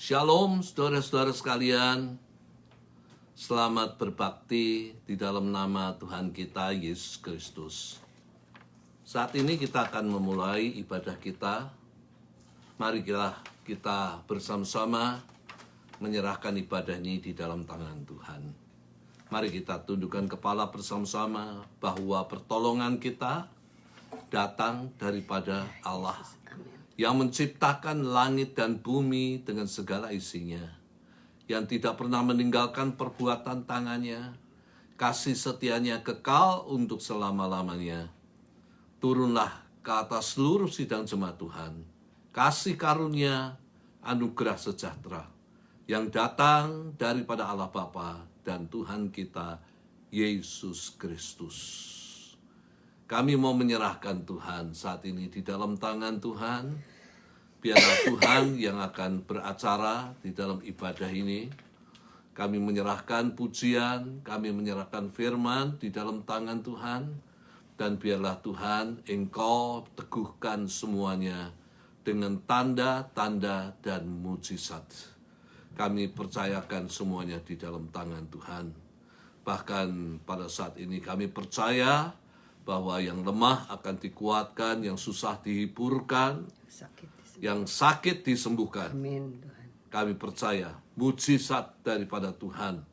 Shalom saudara-saudara sekalian. Selamat berbakti di dalam nama Tuhan kita Yesus Kristus. Saat ini kita akan memulai ibadah kita. Mari kita bersama-sama menyerahkan ibadah ini di dalam tangan Tuhan. Mari kita tundukkan kepala bersama-sama bahwa pertolongan kita datang daripada Allah yang menciptakan langit dan bumi dengan segala isinya, yang tidak pernah meninggalkan perbuatan tangannya, kasih setianya kekal untuk selama-lamanya. Turunlah ke atas seluruh sidang jemaat Tuhan, kasih karunia, anugerah sejahtera, yang datang daripada Allah Bapa dan Tuhan kita, Yesus Kristus. Kami mau menyerahkan Tuhan saat ini di dalam tangan Tuhan. Biarlah Tuhan yang akan beracara di dalam ibadah ini. Kami menyerahkan pujian, kami menyerahkan firman di dalam tangan Tuhan. Dan biarlah Tuhan Engkau teguhkan semuanya dengan tanda-tanda dan mujizat. Kami percayakan semuanya di dalam tangan Tuhan. Bahkan pada saat ini kami percaya bahwa yang lemah akan dikuatkan, yang susah dihiburkan, yang sakit disembuhkan. Amin, Tuhan. Kami percaya mujizat daripada Tuhan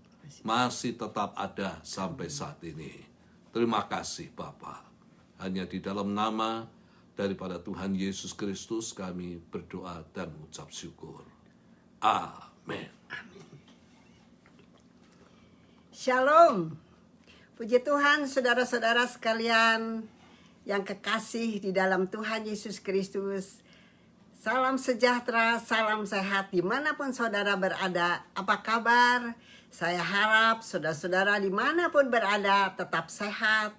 masih tetap ada sampai saat ini. Terima kasih Bapa. Hanya di dalam nama daripada Tuhan Yesus Kristus kami berdoa dan mengucap syukur. Amin. Shalom. Puji Tuhan, saudara-saudara sekalian yang kekasih di dalam Tuhan Yesus Kristus. Salam sejahtera, salam sehat dimanapun saudara berada. Apa kabar? Saya harap saudara-saudara dimanapun berada tetap sehat,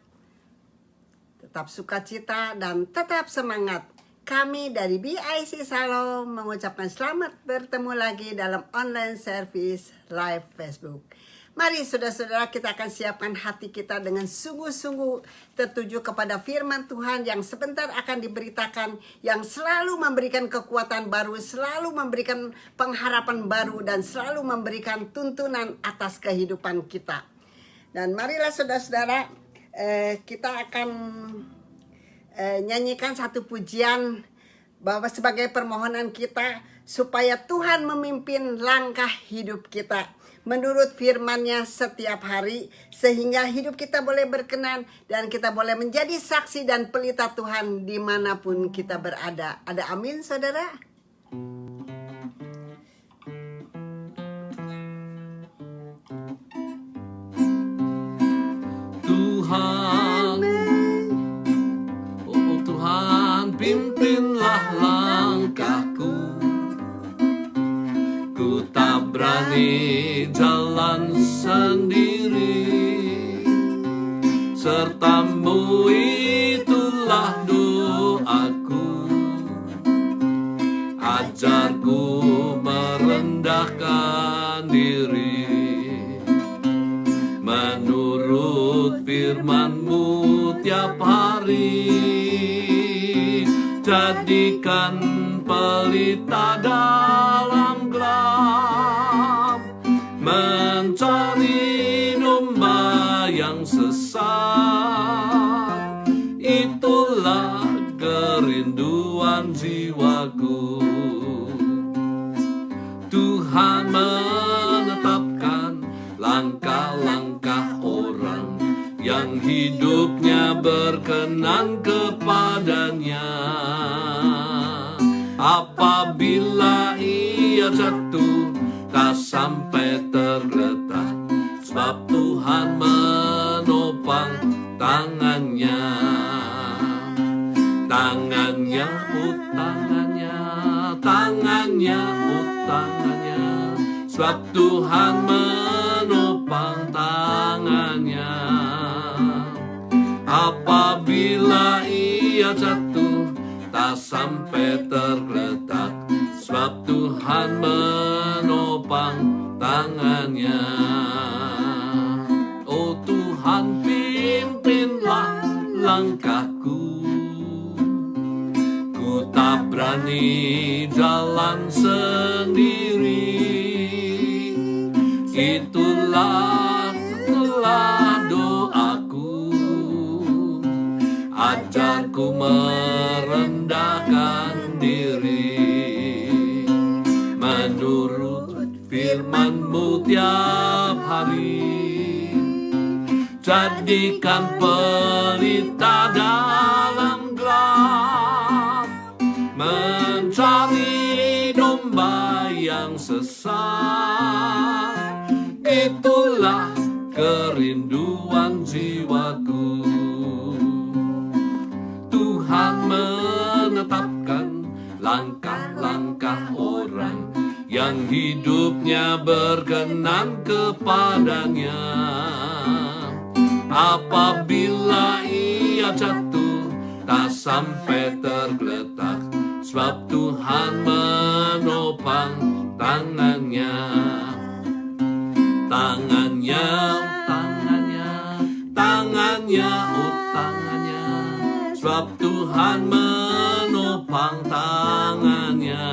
tetap sukacita, dan tetap semangat. Kami dari BIC Salom mengucapkan selamat bertemu lagi dalam online service live Facebook. Mari saudara-saudara, kita akan siapkan hati kita dengan sungguh-sungguh tertuju kepada firman Tuhan yang sebentar akan diberitakan, yang selalu memberikan kekuatan baru, selalu memberikan pengharapan baru, dan selalu memberikan tuntunan atas kehidupan kita. Dan marilah saudara-saudara, kita akan nyanyikan satu pujian bahwa sebagai permohonan kita supaya Tuhan memimpin langkah hidup kita menurut firman-Nya setiap hari, sehingga hidup kita boleh berkenan dan kita boleh menjadi saksi dan pelita Tuhan dimanapun kita berada. Ada amin, saudara? Tuhan, oh Tuhan, pimpinlah langkahku. Ku tak berani jalan sendiri, serta-Mu itulah doaku. Ajarku merendahkan diri, menurut firman-Mu tiap hari. Jadikan pelita dalam gelap, mencari domba yang sesat. Itulah kerinduan jiwaku. Tuhan menetapkan langkah-langkah orang yang hidupnya berkenan kepadanya. Apabila ia jatuh, tak sampai tergeletak, sebab Tuhan menopang tangannya. Tangannya, oh tangannya, tangannya, oh tangannya, sebab Tuhan menopang tangannya. Apabila ia jatuh, tak sampai tergeletak, sebab Tuhan menopang tangannya. Oh Tuhan, pimpinlah langkahku. Ku tak berani jalan sendiri, itulah doaku. Ajarku merendahkan diri menurut firman-Mu tiap hari. Jadikan pelita dalam gelap, mencari domba yang sesat. Itulah kerinduan jiwaku. Tuhan menetapkan langkah-langkah orang yang hidupnya berkenan kepadanya. Apabila ia jatuh, tak sampai tergeletak, sebab Tuhan menopang tangannya. Tangannya, oh tangannya, sebab Tuhan menopang tangannya.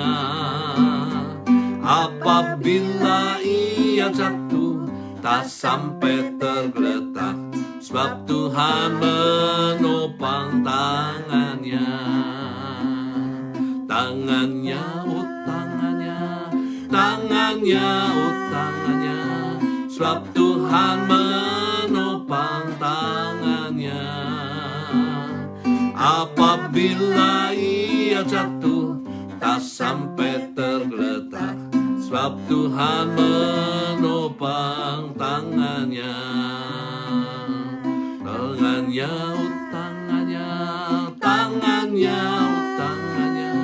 Apabila ia jatuh, tak sampai tergeletak, sebab Tuhan menopang tangannya. Tangannya, oh tangannya, oh tangannya, sebab Tuhan menopang tangannya. Apabila ia jatuh, tak sampai tergeletak, sebab Tuhan menopang tangannya. Tangannya, oh tangannya, oh tangannya,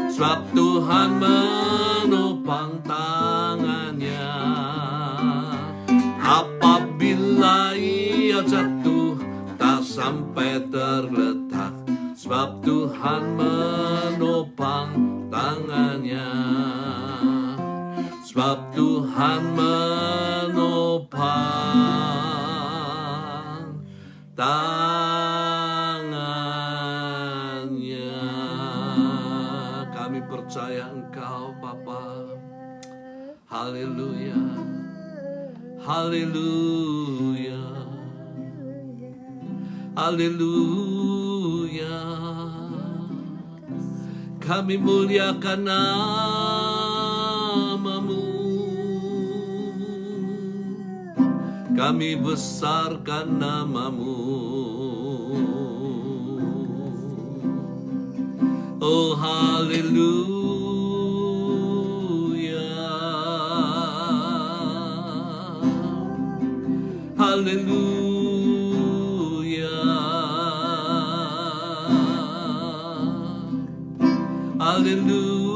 sebab Tuhan menopang tangannya. Apabila ia jatuh, tak sampai tergeletak, sebab Tuhan menopang tangannya. Sebab Tuhan menopang tangannya. Kami percaya Engkau Bapa. Haleluya, haleluya, haleluya. Kami muliakan nama-Mu, kami besarkan nama-Mu. Oh haleluya, haleluya, haleluya.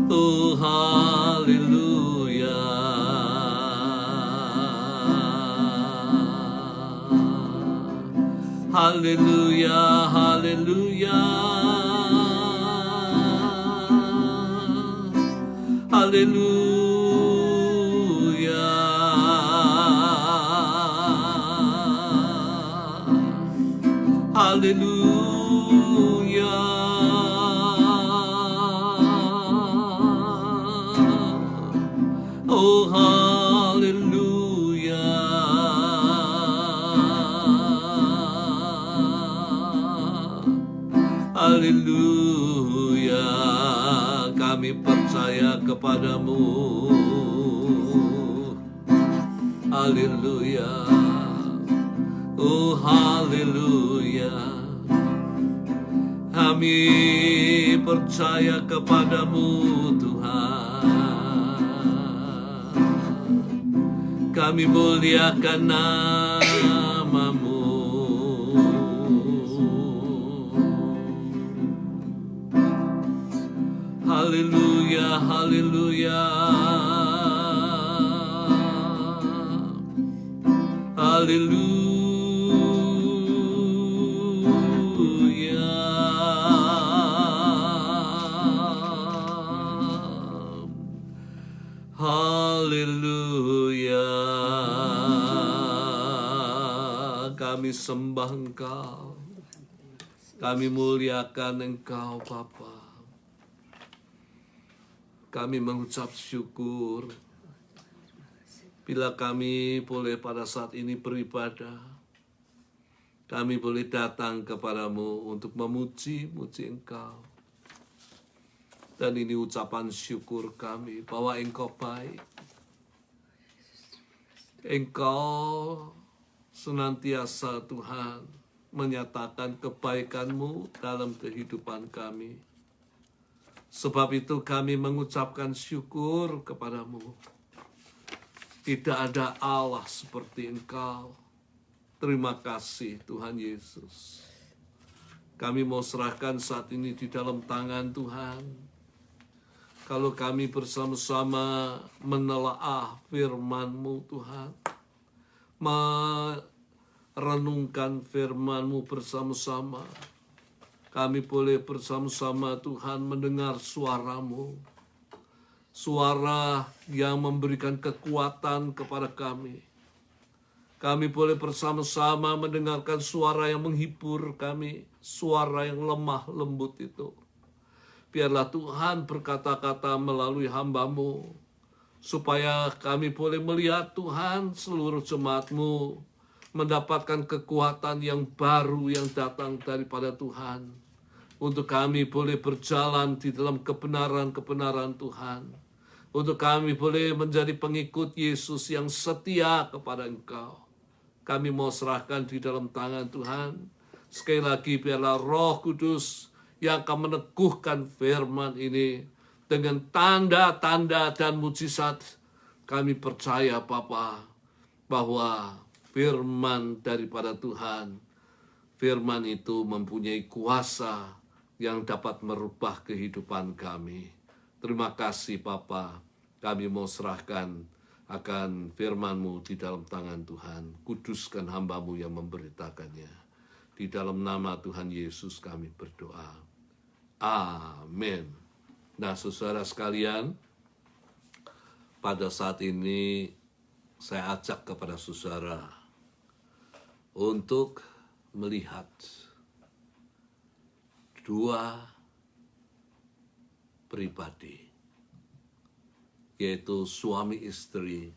Oh haleluya, haleluya, haleluya, haleluya, haleluya. Oh haleluya, haleluya. Kami percaya kepadamu. Haleluya, oh haleluya. Kami percaya kepadamu Tuhan. Kami muliakan nama-Mu. Haleluya, haleluya, haleluya. Haleluya. Kami sembah Engkau. Kami muliakan Engkau Bapa. Kami mengucap syukur bila kami boleh pada saat ini beribadah. Kami boleh datang kepadamu untuk memuji-muji Engkau. Dan ini ucapan syukur kami bahwa Engkau baik. Engkau senantiasa Tuhan menyatakan kebaikan-Mu dalam kehidupan kami. Sebab itu kami mengucapkan syukur kepadamu. Tidak ada Allah seperti Engkau. Terima kasih Tuhan Yesus. Kami mau serahkan saat ini di dalam tangan Tuhan. Kalau kami bersama-sama menelaah firman-Mu Tuhan. Merenungkan firman-Mu bersama-sama. Kami boleh bersama-sama Tuhan mendengar suara-Mu. Suara yang memberikan kekuatan kepada kami. Kami boleh bersama-sama mendengarkan suara yang menghibur kami. Suara yang lemah lembut itu. Biarlah Tuhan berkata-kata melalui hamba-Mu. Supaya kami boleh melihat Tuhan seluruh jemaat-Mu. Mendapatkan kekuatan yang baru yang datang daripada Tuhan. Untuk kami boleh berjalan di dalam kebenaran-kebenaran Tuhan. Untuk kami boleh menjadi pengikut Yesus yang setia kepada Engkau. Kami mau serahkan di dalam tangan Tuhan. Sekali lagi biarlah Roh Kudus yang akan meneguhkan firman ini. Dengan tanda-tanda dan mujizat. Kami percaya Bapa bahwa firman daripada Tuhan. Firman itu mempunyai kuasa yang dapat merubah kehidupan kami. Terima kasih Bapa. Kami mau serahkan akan firman-Mu di dalam tangan Tuhan. Kuduskan hamba-Mu yang memberitakannya. Di dalam nama Tuhan Yesus kami berdoa. Amin. Nah saudara sekalian, pada saat ini saya ajak kepada saudara untuk melihat dua pribadi, yaitu suami istri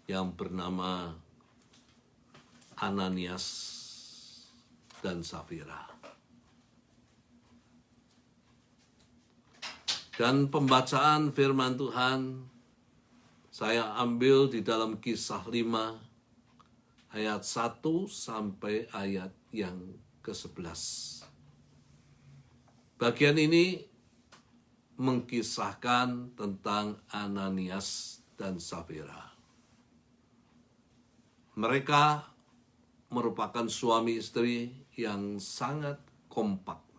yang bernama Ananias dan Safira. Dan pembacaan firman Tuhan saya ambil di dalam Kisah 5 ayat 1 sampai ayat yang ke-11. Bagian ini mengkisahkan tentang Ananias dan Safira. Mereka merupakan suami istri yang sangat kompak.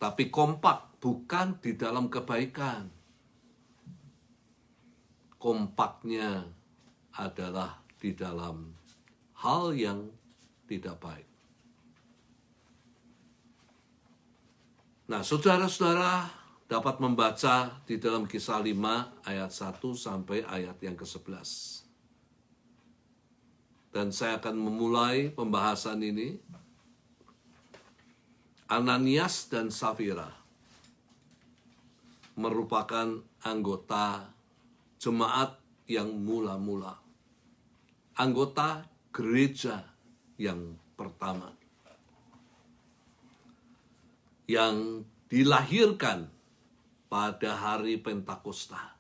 Tapi kompak bukan di dalam kebaikan. Kompaknya adalah di dalam hal yang tidak baik. Nah, saudara-saudara dapat membaca di dalam Kisah 5 ayat 1 sampai ayat yang ke-11. Dan saya akan memulai pembahasan ini. Ananias dan Safira merupakan anggota jemaat yang mula-mula. Anggota gereja yang pertama. Yang dilahirkan pada hari Pentakosta.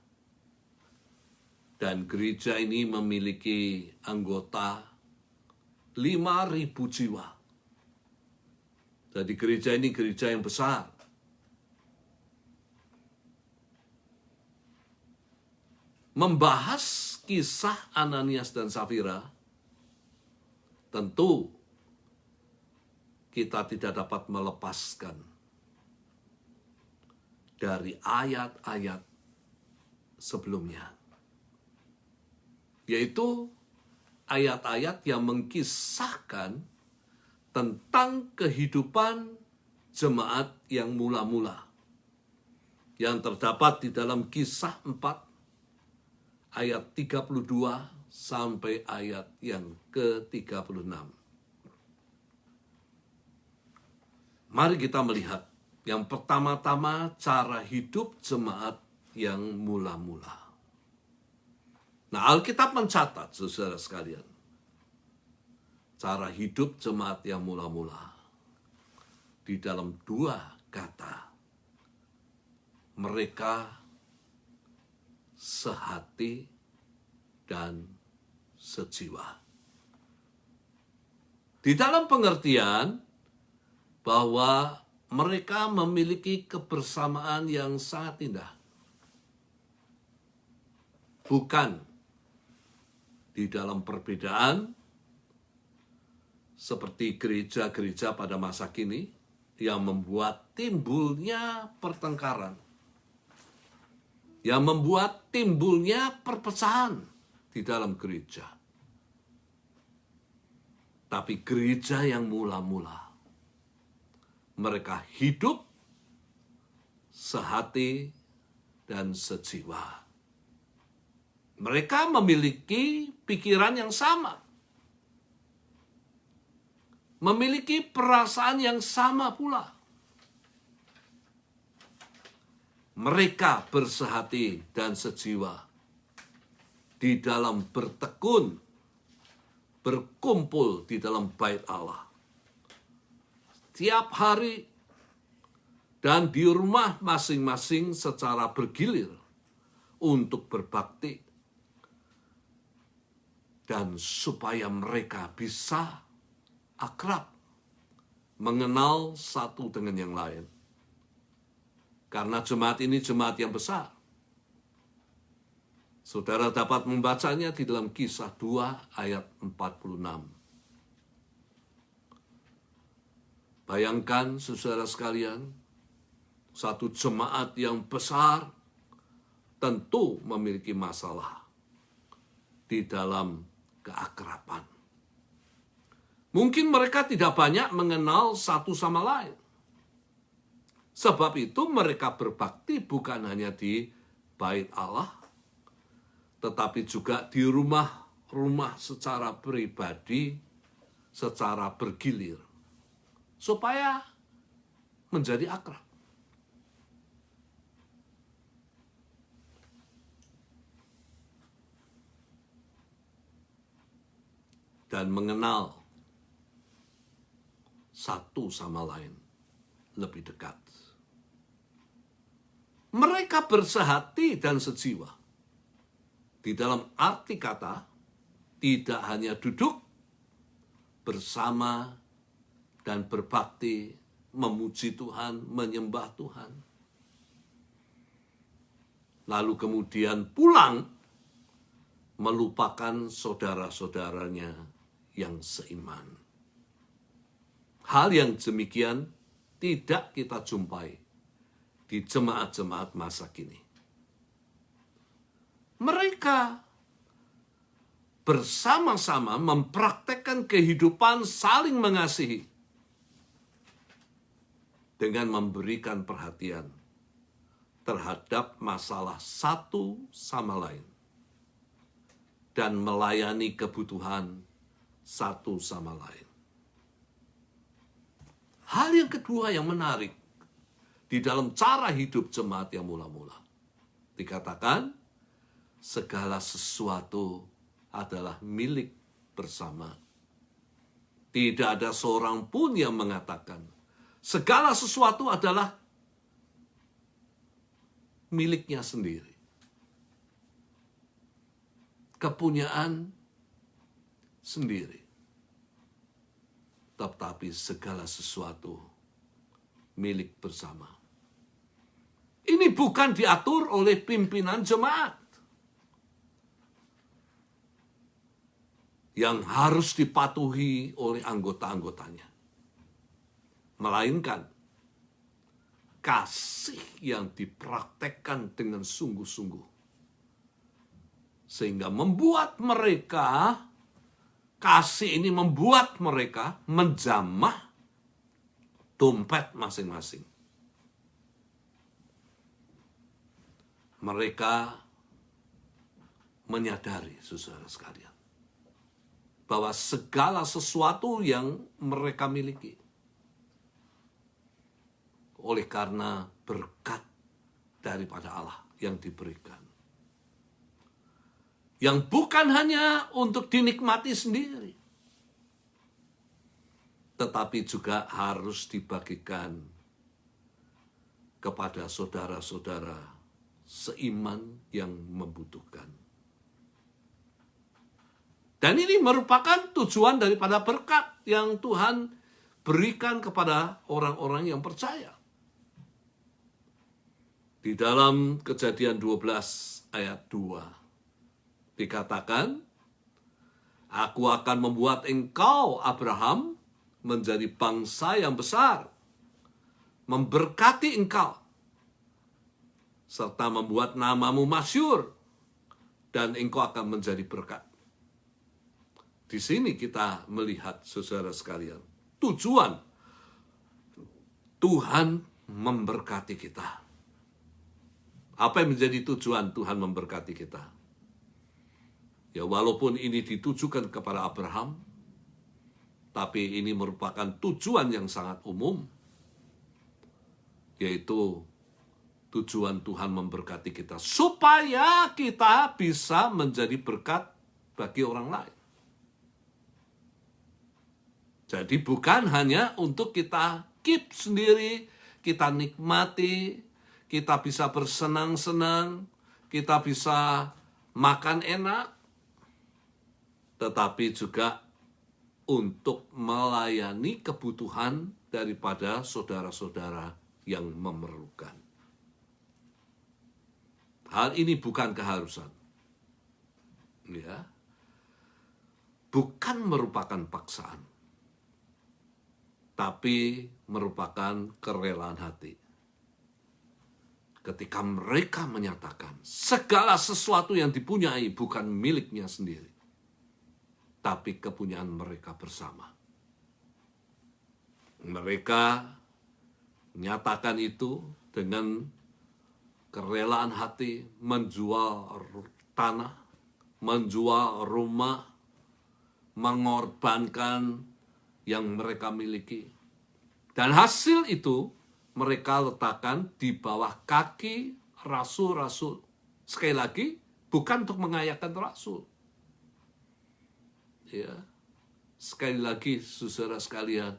Dan gereja ini memiliki anggota 5.000 jiwa. Jadi gereja ini gereja yang besar. Membahas kisah Ananias dan Safira, tentu kita tidak dapat melepaskan dari ayat-ayat sebelumnya. Yaitu ayat-ayat yang mengkisahkan tentang kehidupan jemaat yang mula-mula. Yang terdapat di dalam Kisah 4 ayat 32 sampai ayat yang ke-36. Mari kita melihat yang pertama-tama cara hidup jemaat yang mula-mula. Nah, Alkitab mencatat, saudara sekalian, cara hidup jemaat yang mula-mula di dalam 2 kata. Mereka sehati dan sejiwa. Di dalam pengertian bahwa mereka memiliki kebersamaan yang sangat indah. Bukan di dalam perbedaan seperti gereja-gereja pada masa kini yang membuat timbulnya pertengkaran, yang membuat timbulnya perpecahan di dalam gereja. Tapi gereja yang mula-mula, mereka hidup sehati dan sejiwa. Mereka memiliki pikiran yang sama, memiliki perasaan yang sama pula. Mereka bersehati dan sejiwa di dalam bertekun, berkumpul di dalam bait Allah. Tiap hari dan di rumah masing-masing secara bergilir untuk berbakti. Dan supaya mereka bisa akrab, mengenal satu dengan yang lain. Karena jemaat ini jemaat yang besar. Saudara dapat membacanya di dalam Kisah 2 ayat 46. Bayangkan saudara sekalian, satu jemaat yang besar tentu memiliki masalah di dalam keakraban. Mungkin mereka tidak banyak mengenal satu sama lain. Sebab itu mereka berbakti bukan hanya di bait Allah, tetapi juga di rumah-rumah secara pribadi, secara bergilir, supaya menjadi akrab. Dan mengenal satu sama lain lebih dekat. Mereka bersehati dan sejiwa. Di dalam arti kata, tidak hanya duduk bersama dan berbakti, memuji Tuhan, menyembah Tuhan. Lalu kemudian pulang, melupakan saudara-saudaranya yang seiman. Hal yang demikian tidak kita jumpai di jemaat-jemaat masa kini. Mereka bersama-sama mempraktekkan kehidupan saling mengasihi dengan memberikan perhatian terhadap masalah satu sama lain dan melayani kebutuhan satu sama lain. Hal yang kedua yang menarik di dalam cara hidup jemaat yang mula-mula, dikatakan segala sesuatu adalah milik bersama. Tidak ada seorang pun yang mengatakan segala sesuatu adalah miliknya sendiri. Kepunyaan sendiri. Tetapi segala sesuatu milik bersama. Ini bukan diatur oleh pimpinan jemaat yang harus dipatuhi oleh anggota-anggotanya. Melainkan kasih yang dipraktekkan dengan sungguh-sungguh. Sehingga membuat mereka, kasih ini membuat mereka menjamah dompet masing-masing. Mereka menyadari, saudara sekalian, bahwa segala sesuatu yang mereka miliki oleh karena berkat daripada Allah yang diberikan. Yang bukan hanya untuk dinikmati sendiri, tetapi juga harus dibagikan kepada saudara-saudara seiman yang membutuhkan. Dan ini merupakan tujuan daripada berkat yang Tuhan berikan kepada orang-orang yang percaya. Di dalam Kejadian 12 ayat 2 dikatakan, "Aku akan membuat engkau, Abraham, menjadi bangsa yang besar, memberkati engkau, serta membuat namamu masyhur, dan engkau akan menjadi berkat." Di sini kita melihat, saudara sekalian, tujuan Tuhan memberkati kita. Apa yang menjadi tujuan Tuhan memberkati kita? Ya, walaupun ini ditujukan kepada Abraham, tapi ini merupakan tujuan yang sangat umum, yaitu tujuan Tuhan memberkati kita supaya kita bisa menjadi berkat bagi orang lain. Jadi bukan hanya untuk kita keep sendiri, kita nikmati, kita bisa bersenang-senang, kita bisa makan enak, tetapi juga untuk melayani kebutuhan daripada saudara-saudara yang memerlukan. Hal ini bukan keharusan. Ya. Bukan merupakan paksaan, tapi merupakan kerelaan hati. Ketika mereka menyatakan segala sesuatu yang dipunyai bukan miliknya sendiri, tapi kepunyaan mereka bersama. Mereka menyatakan itu dengan kerelaan hati, menjual tanah, menjual rumah, mengorbankan yang mereka miliki. Dan hasil itu mereka letakkan di bawah kaki rasul-rasul. Sekali lagi, bukan untuk mengayakan rasul. Ya, sekali lagi, saudara sekalian,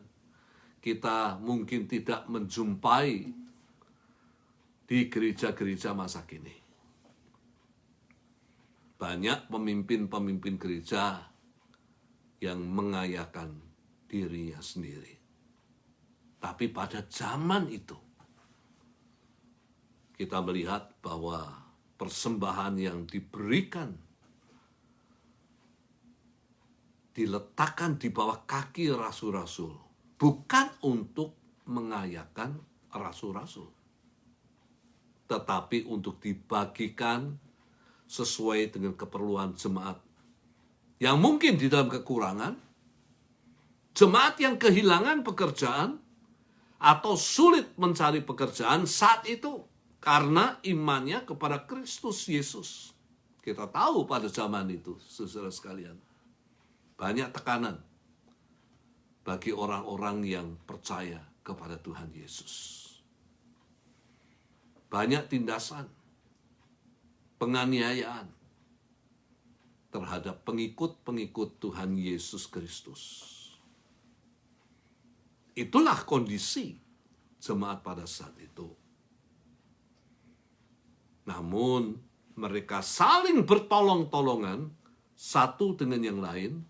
kita mungkin tidak menjumpai di gereja-gereja masa kini. Banyak pemimpin-pemimpin gereja yang mengayakan dirinya sendiri. Tapi pada zaman itu, kita melihat bahwa persembahan yang diberikan diletakkan di bawah kaki rasul-rasul, bukan untuk mengayakan rasul-rasul, tetapi untuk dibagikan sesuai dengan keperluan jemaat yang mungkin di dalam kekurangan, jemaat yang kehilangan pekerjaan atau sulit mencari pekerjaan saat itu karena imannya kepada Kristus Yesus. Kita tahu pada zaman itu, saudara sekalian, banyak tekanan bagi orang-orang yang percaya kepada Tuhan Yesus. Banyak tindasan, penganiayaan terhadap pengikut-pengikut Tuhan Yesus Kristus. Itulah kondisi jemaat pada saat itu. Namun mereka saling bertolong-tolongan satu dengan yang lain,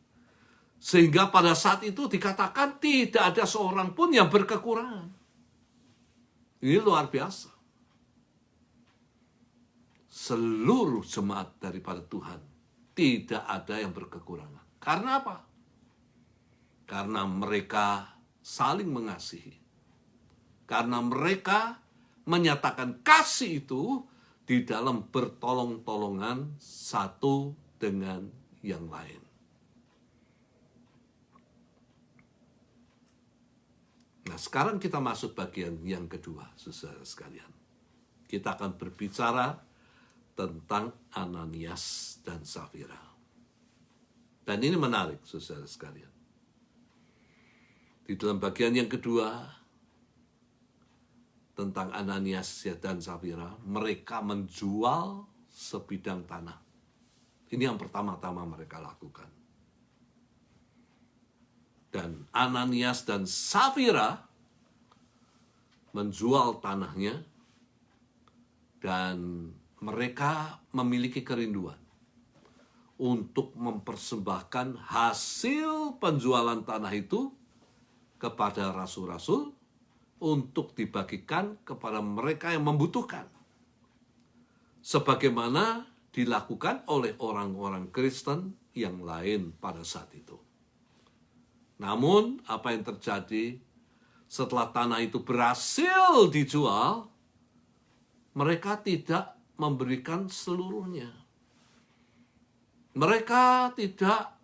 sehingga pada saat itu dikatakan tidak ada seorang pun yang berkekurangan. Ini luar biasa. Seluruh jemaat daripada Tuhan tidak ada yang berkekurangan. Karena apa? Karena mereka saling mengasihi. Karena mereka menyatakan kasih itu di dalam bertolong-tolongan satu dengan yang lain. Nah, sekarang kita masuk bagian yang kedua, saudara sekalian. Kita akan berbicara tentang Ananias dan Safira. Dan ini menarik, saudara sekalian. Di dalam bagian yang kedua, tentang Ananias dan Safira, mereka menjual sebidang tanah. Ini yang pertama-tama mereka lakukan. Dan Ananias dan Safira menjual tanahnya, dan mereka memiliki kerinduan untuk mempersembahkan hasil penjualan tanah itu kepada rasul-rasul untuk dibagikan kepada mereka yang membutuhkan, sebagaimana dilakukan oleh orang-orang Kristen yang lain pada saat itu. Namun, apa yang terjadi setelah tanah itu berhasil dijual, mereka tidak memberikan seluruhnya. Mereka tidak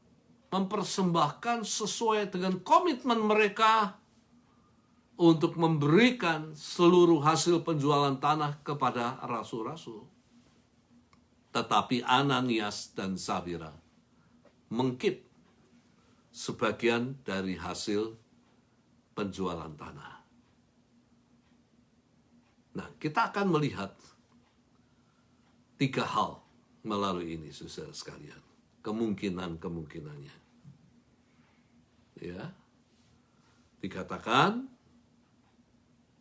mempersembahkan sesuai dengan komitmen mereka untuk memberikan seluruh hasil penjualan tanah kepada rasul-rasul. Tetapi Ananias dan Safira mengkip sebagian dari hasil penjualan tanah. Nah, kita akan melihat 3 hal melalui ini, saudara sekalian. Kemungkinan-kemungkinannya. Ya. Dikatakan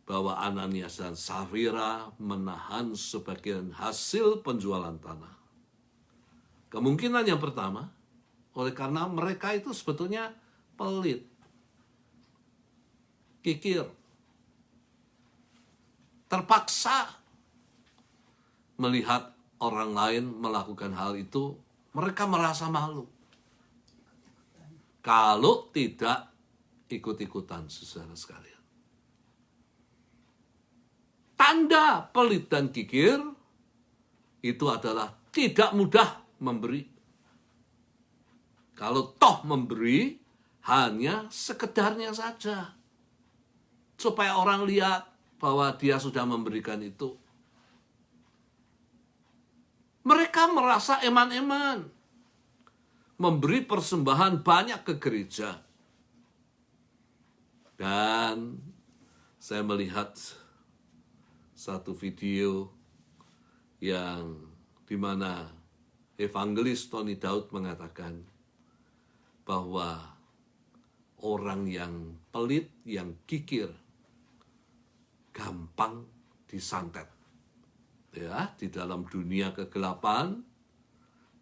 bahwa Ananias dan Safira menahan sebagian hasil penjualan tanah. Kemungkinan yang pertama, oleh karena mereka itu sebetulnya pelit, kikir, terpaksa melihat orang lain melakukan hal itu, mereka merasa malu kalau tidak ikut-ikutan, saudara sekalian. Tanda pelit dan kikir itu adalah tidak mudah memberi. Kalau toh memberi, hanya sekedarnya saja, supaya orang lihat bahwa dia sudah memberikan itu. Mereka merasa eman-eman, memberi persembahan banyak ke gereja. Dan saya melihat satu video yang dimana evangelis Tony Daud mengatakan bahwa orang yang pelit, yang kikir, gampang disantet. Ya, di dalam dunia kegelapan,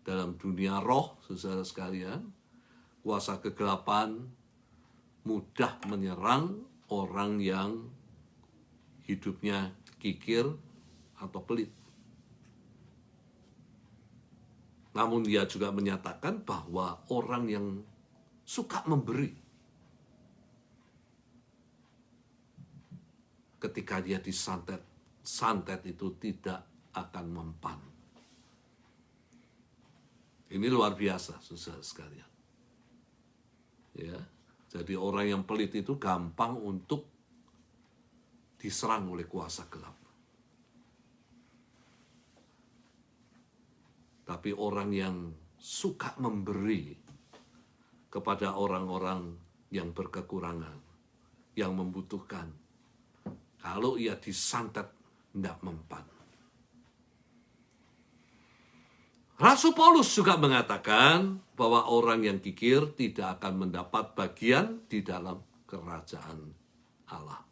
dalam dunia roh, saudara sekalian, kuasa kegelapan mudah menyerang orang yang hidupnya kikir atau pelit. Namun dia juga menyatakan bahwa orang yang suka memberi, ketika dia disantet, santet itu tidak akan mempan. Ini luar biasa, saudara sekalian. Ya, jadi orang yang pelit itu gampang untuk diserang oleh kuasa gelap. Tapi orang yang suka memberi kepada orang-orang yang berkekurangan, yang membutuhkan, kalau ia disantet, tidak mempan. Rasul Paulus juga mengatakan bahwa orang yang kikir tidak akan mendapat bagian di dalam kerajaan Allah.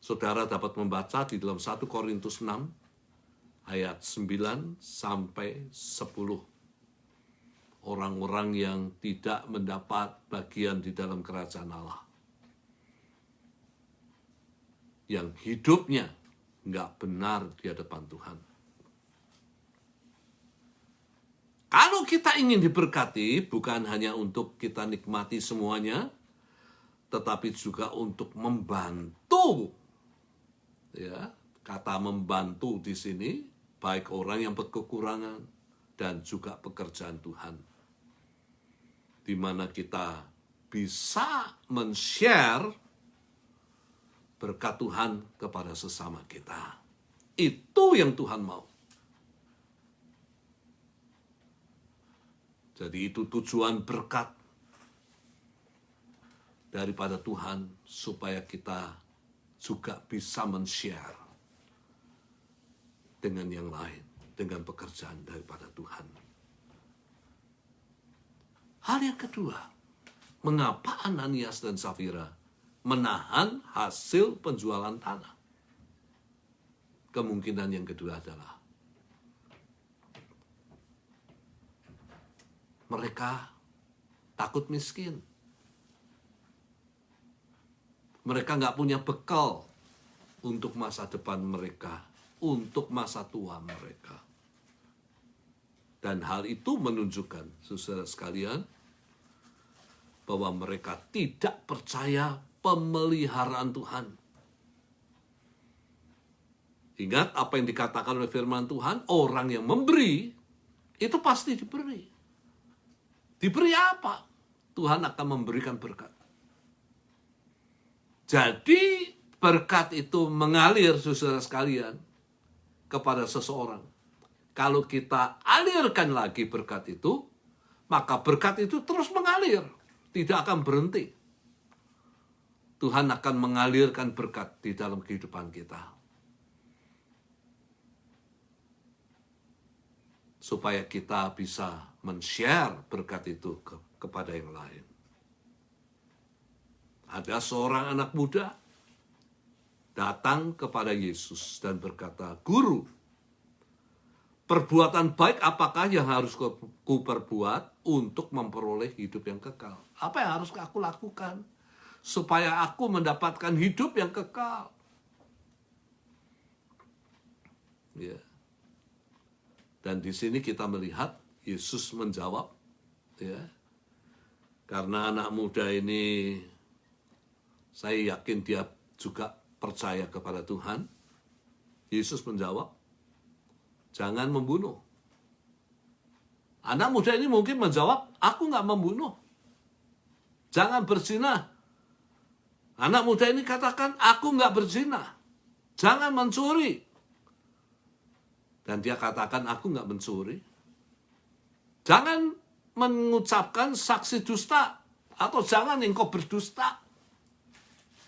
Saudara dapat membaca di dalam 1 Korintus 6 ayat 9 sampai 10. Orang-orang yang tidak mendapat bagian di dalam kerajaan Allah, yang hidupnya nggak benar di hadapan Tuhan. Kalau kita ingin diberkati, bukan hanya untuk kita nikmati semuanya, tetapi juga untuk membantu. Ya, kata membantu di sini, baik orang yang berkekurangan dan juga pekerjaan Tuhan. Di mana kita bisa men-share berkat Tuhan kepada sesama kita. Itu yang Tuhan mau. Jadi itu tujuan berkat daripada Tuhan, supaya kita juga bisa men-share dengan yang lain, dengan pekerjaan daripada Tuhan. Hal yang kedua, mengapa Ananias dan Safira menahan hasil penjualan tanah? Kemungkinan yang kedua adalah mereka takut miskin. Mereka nggak punya bekal untuk masa depan mereka, untuk masa tua mereka. Dan hal itu menunjukkan, saudara sekalian, bahwa mereka tidak percaya pemeliharaan Tuhan. Ingat apa yang dikatakan oleh firman Tuhan, orang yang memberi, itu pasti diberi. Diberi apa? Tuhan akan memberikan berkat. Jadi berkat itu mengalir, saudara sekalian, kepada seseorang. Kalau kita alirkan lagi berkat itu, maka berkat itu terus mengalir, tidak akan berhenti. Tuhan akan mengalirkan berkat di dalam kehidupan kita. Supaya kita bisa men-share berkat itu kepada yang lain. Ada seorang anak muda datang kepada Yesus dan berkata, "Guru, perbuatan baik apakah yang harus ku perbuat untuk memperoleh hidup yang kekal? Apa yang harus aku lakukan supaya aku mendapatkan hidup yang kekal?" Ya. Dan di sini kita melihat Yesus menjawab, ya, karena anak muda ini saya yakin dia juga percaya kepada Tuhan. Yesus menjawab, "Jangan membunuh." Anak muda ini mungkin menjawab, "Aku nggak membunuh." "Jangan berzina." Anak muda ini katakan, "Aku nggak berzina." "Jangan mencuri." Dan dia katakan, "Aku nggak mencuri." "Jangan mengucapkan saksi dusta." Atau "Jangan engkau berdusta."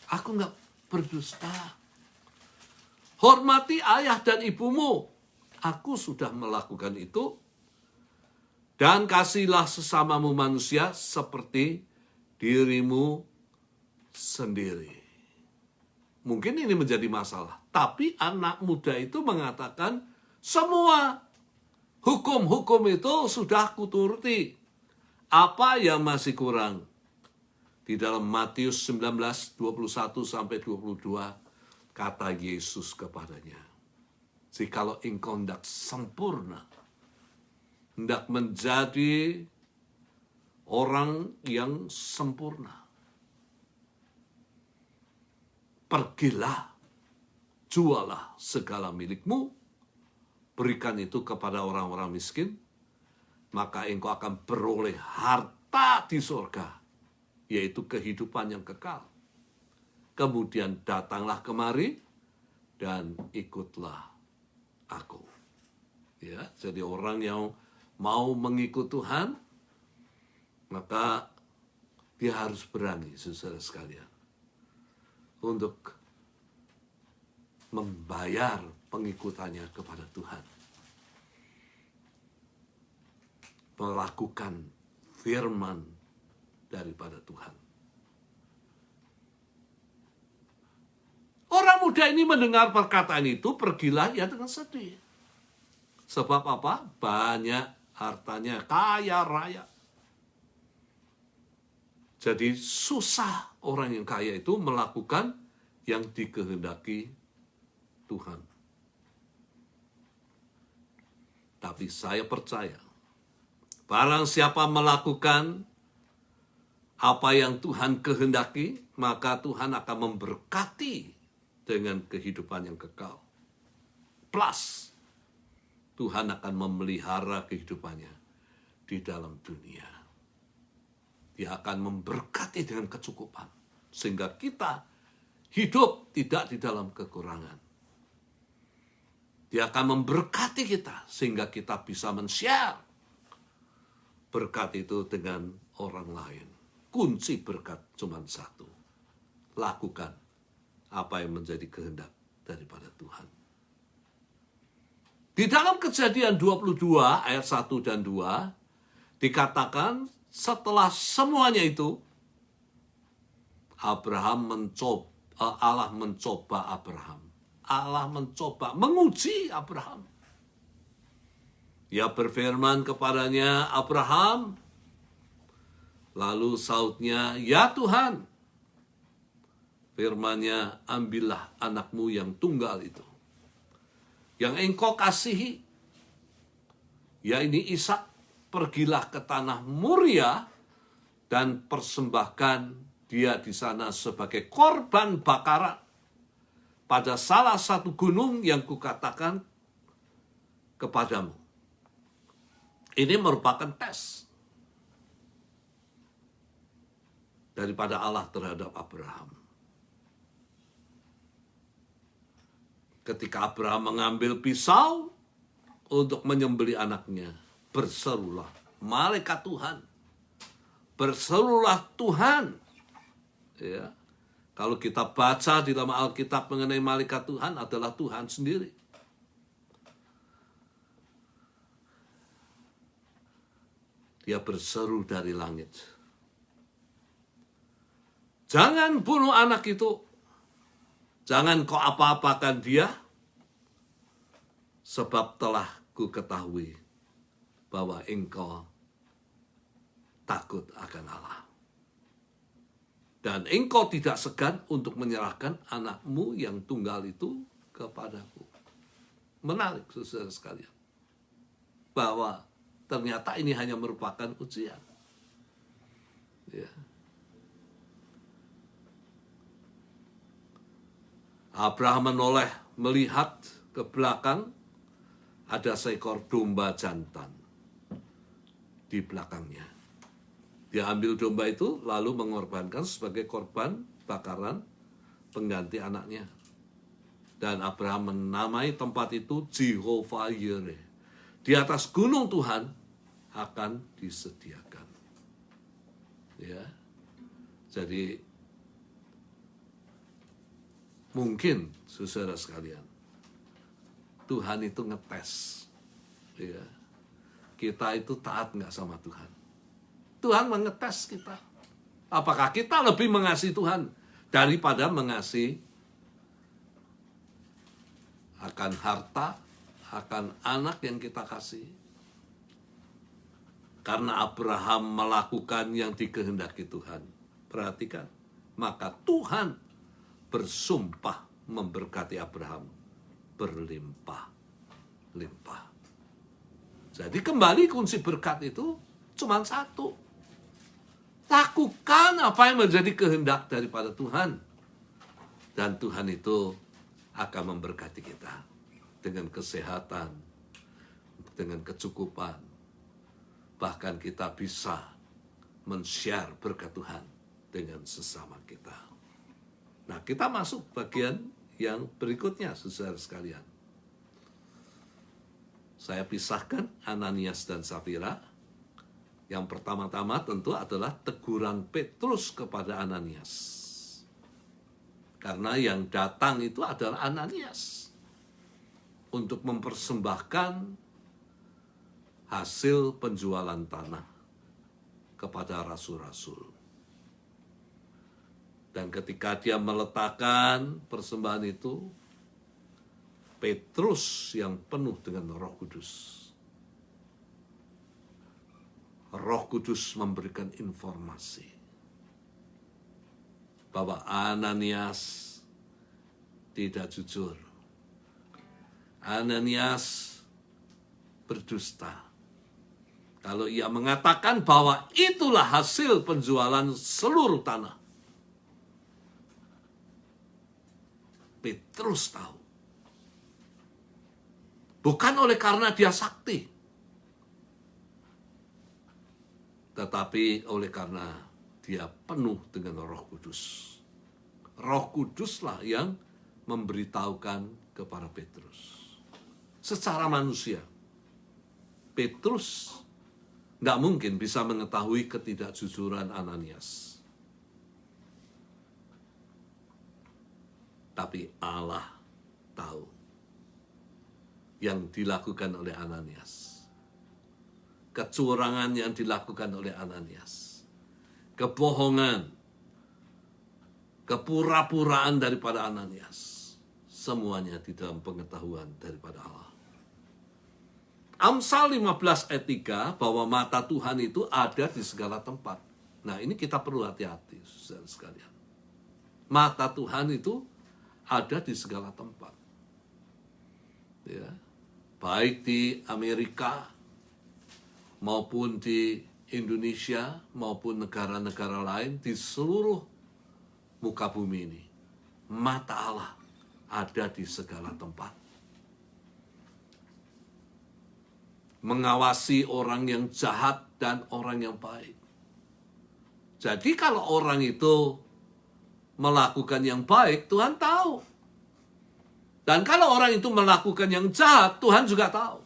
"Aku nggak berdusta." "Hormati ayah dan ibumu." "Aku sudah melakukan itu." "Dan kasihlah sesamamu manusia seperti dirimu sendiri." Mungkin ini menjadi masalah. Tapi anak muda itu mengatakan, semua hukum-hukum itu sudah kuturuti. Apa yang masih kurang? Di dalam Matius 19, 21-22, kata Yesus kepadanya, "Jikalau engkau hendak sempurna, hendak menjadi orang yang sempurna, pergilah, jualah segala milikmu, berikan itu kepada orang-orang miskin, maka engkau akan beroleh harta di surga, yaitu kehidupan yang kekal. Kemudian datanglah kemari dan ikutlah aku." Ya, jadi orang yang mau mengikut Tuhan, maka dia harus berani, saudara sekalian, untuk membayar pengikutannya kepada Tuhan. Melakukan firman daripada Tuhan. Orang muda ini mendengar perkataan itu, pergilah ia dengan sedih. Sebab apa? Banyak hartanya, kaya raya. Jadi susah orang yang kaya itu melakukan yang dikehendaki Tuhan. Tapi saya percaya, barang siapa melakukan apa yang Tuhan kehendaki, maka Tuhan akan memberkati dengan kehidupan yang kekal. Plus, Tuhan akan memelihara kehidupannya di dalam dunia. Dia akan memberkati dengan kecukupan, sehingga kita hidup tidak di dalam kekurangan. Dia akan memberkati kita, sehingga kita bisa men-share berkat itu dengan orang lain. Kunci berkat cuma satu. Lakukan apa yang menjadi kehendak daripada Tuhan. Di dalam Kejadian 22 ayat 1 dan 2 dikatakan setelah semuanya itu Allah mencoba Abraham. Allah mencoba menguji Abraham. Ia berfirman kepadanya, Abraham. Lalu sautnya, ya Tuhan. Firman-Nya, ambillah anakmu yang tunggal itu, yang engkau kasihi, yaitu Ishak, pergilah ke tanah Moria dan persembahkan dia di sana sebagai korban bakaran pada salah satu gunung yang kukatakan kepadamu. Ini merupakan tes daripada Allah terhadap Abraham. Ketika Abraham mengambil pisau untuk menyembelih anaknya, berserulah malaikat Tuhan. Berserulah Tuhan. Ya. Kalau kita baca di dalam Alkitab mengenai malaikat Tuhan adalah Tuhan sendiri. Dia berseru dari langit. Jangan bunuh anak itu. Jangan kau apa-apakan dia. Sebab telah ku ketahui bahwa engkau takut akan Allah. Dan engkau tidak segan untuk menyerahkan anakmu yang tunggal itu kepadaku. Menarik, saudara sekalian. Bahwa ternyata ini hanya merupakan ujian. Ya. Abraham menoleh melihat ke belakang, ada seekor domba jantan di belakangnya. Dia ambil domba itu lalu mengorbankan sebagai korban bakaran pengganti anaknya. Dan Abraham menamai tempat itu Jehovah Yireh. Di atas gunung Tuhan akan disediakan. Ya. Jadi mungkin saudara sekalian, Tuhan itu ngetes. Ya. Kita itu taat nggak sama Tuhan. Tuhan mengetes kita. Apakah kita lebih mengasihi Tuhan daripada mengasihi akan harta, akan anak yang kita kasih? Karena Abraham melakukan yang dikehendaki Tuhan. Perhatikan, maka Tuhan bersumpah memberkati Abraham berlimpah-limpah. Jadi kembali kunci berkat itu cuma satu. Lakukan apa yang menjadi kehendak daripada Tuhan. Dan Tuhan itu akan memberkati kita dengan kesehatan, dengan kecukupan. Bahkan kita bisa men-share berkat Tuhan dengan sesama kita. Nah, kita masuk bagian yang berikutnya, saudara sekalian. Saya pisahkan Ananias dan Safira. Yang pertama-tama tentu adalah teguran Petrus kepada Ananias. Karena yang datang itu adalah Ananias untuk mempersembahkan hasil penjualan tanah kepada rasul-rasul. Dan ketika dia meletakkan persembahan itu, Petrus yang penuh dengan Roh Kudus. Roh Kudus memberikan informasi bahwa Ananias tidak jujur. Ananias berdusta. Kalau ia mengatakan bahwa itulah hasil penjualan seluruh tanah. Petrus tahu. Bukan oleh karena dia sakti. Tetapi oleh karena dia penuh dengan Roh Kudus. Roh Kuduslah yang memberitahukan kepada Petrus. Secara manusia, Petrus nggak mungkin bisa mengetahui ketidakjujuran Ananias. Tapi Allah tahu yang dilakukan oleh Ananias. Kecurangan yang dilakukan oleh Ananias. Kebohongan. Kepura-puraan daripada Ananias. Semuanya di dalam pengetahuan daripada Allah. Amsal 15 ayat 3 bahwa mata Tuhan itu ada di segala tempat. Nah, ini kita perlu hati-hati, saudara sekalian. Mata Tuhan itu ada di segala tempat. Ya. Baik di Amerika, maupun di Indonesia, maupun negara-negara lain, di seluruh muka bumi ini. Mata Allah ada di segala tempat. Mengawasi orang yang jahat dan orang yang baik. Jadi kalau orang itu melakukan yang baik, Tuhan tahu. Dan kalau orang itu melakukan yang jahat, Tuhan juga tahu.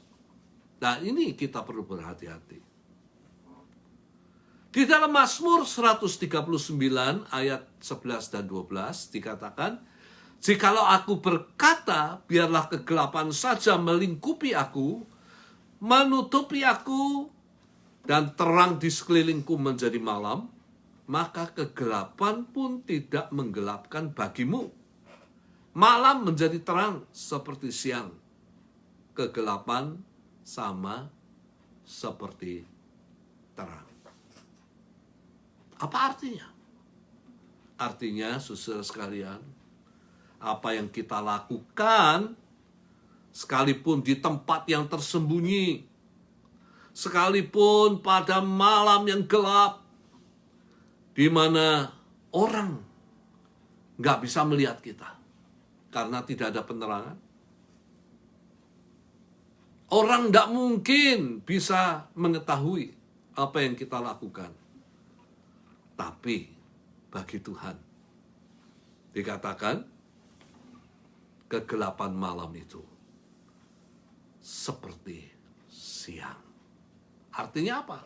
Nah, ini kita perlu berhati-hati. Di dalam Mazmur 139 ayat 11 dan 12 dikatakan, "Jikalau aku berkata, biarlah kegelapan saja melingkupi aku, menutupi aku, dan terang di sekelilingku menjadi malam, maka kegelapan pun tidak menggelapkan bagimu. Malam menjadi terang seperti siang. Kegelapan sama seperti terang." Apa artinya? Artinya, saudara sekalian, apa yang kita lakukan, sekalipun di tempat yang tersembunyi, sekalipun pada malam yang gelap, di mana orang nggak bisa melihat kita, karena tidak ada penerangan. Orang nggak mungkin bisa mengetahui apa yang kita lakukan. Tapi bagi Tuhan, dikatakan kegelapan malam itu seperti siang. Artinya apa?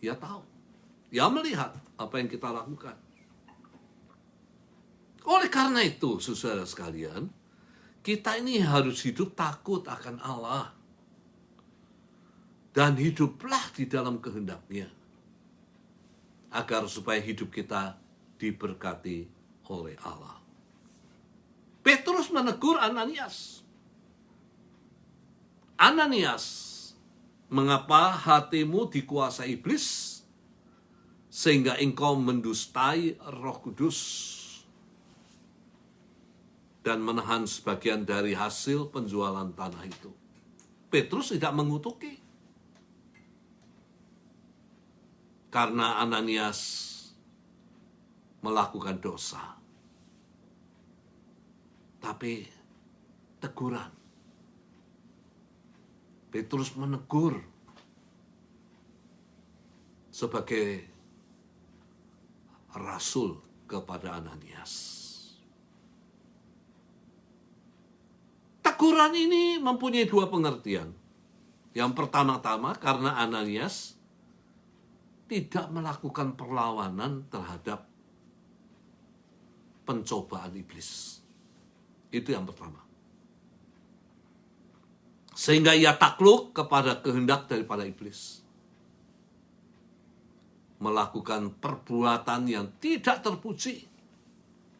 Dia tahu. Dia melihat apa yang kita lakukan. Oleh karena itu, saudara sekalian, kita ini harus hidup takut akan Allah. Dan hiduplah di dalam kehendak-Nya. Agar supaya hidup kita diberkati oleh Allah. Petrus menegur Ananias. "Ananias, mengapa hatimu dikuasai iblis, sehingga engkau mendustai Roh Kudus dan menahan sebagian dari hasil penjualan tanah itu?" Petrus tidak mengutuki. Karena Ananias melakukan dosa. Tapi teguran. Petrus menegur sebagai rasul kepada Ananias. Teguran ini mempunyai dua pengertian. Yang pertama-tama karena Ananias tidak melakukan perlawanan terhadap pencobaan iblis. Itu yang pertama. Sehingga ia takluk kepada kehendak daripada iblis. Melakukan perbuatan yang tidak terpuji,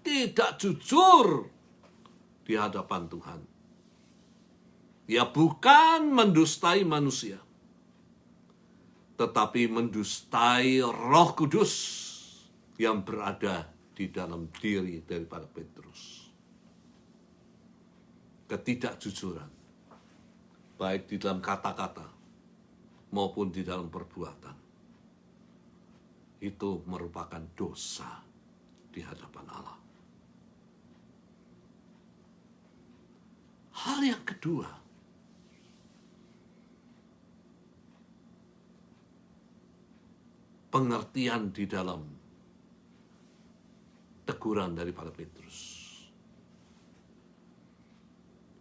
tidak jujur di hadapan Tuhan. Ia bukan mendustai manusia, tetapi mendustai Roh Kudus yang berada di dalam diri daripada Petrus. Ketidakjujuran, baik di dalam kata-kata maupun di dalam perbuatan, itu merupakan dosa di hadapan Allah. Hal yang kedua, pengertian di dalam teguran daripada Petrus.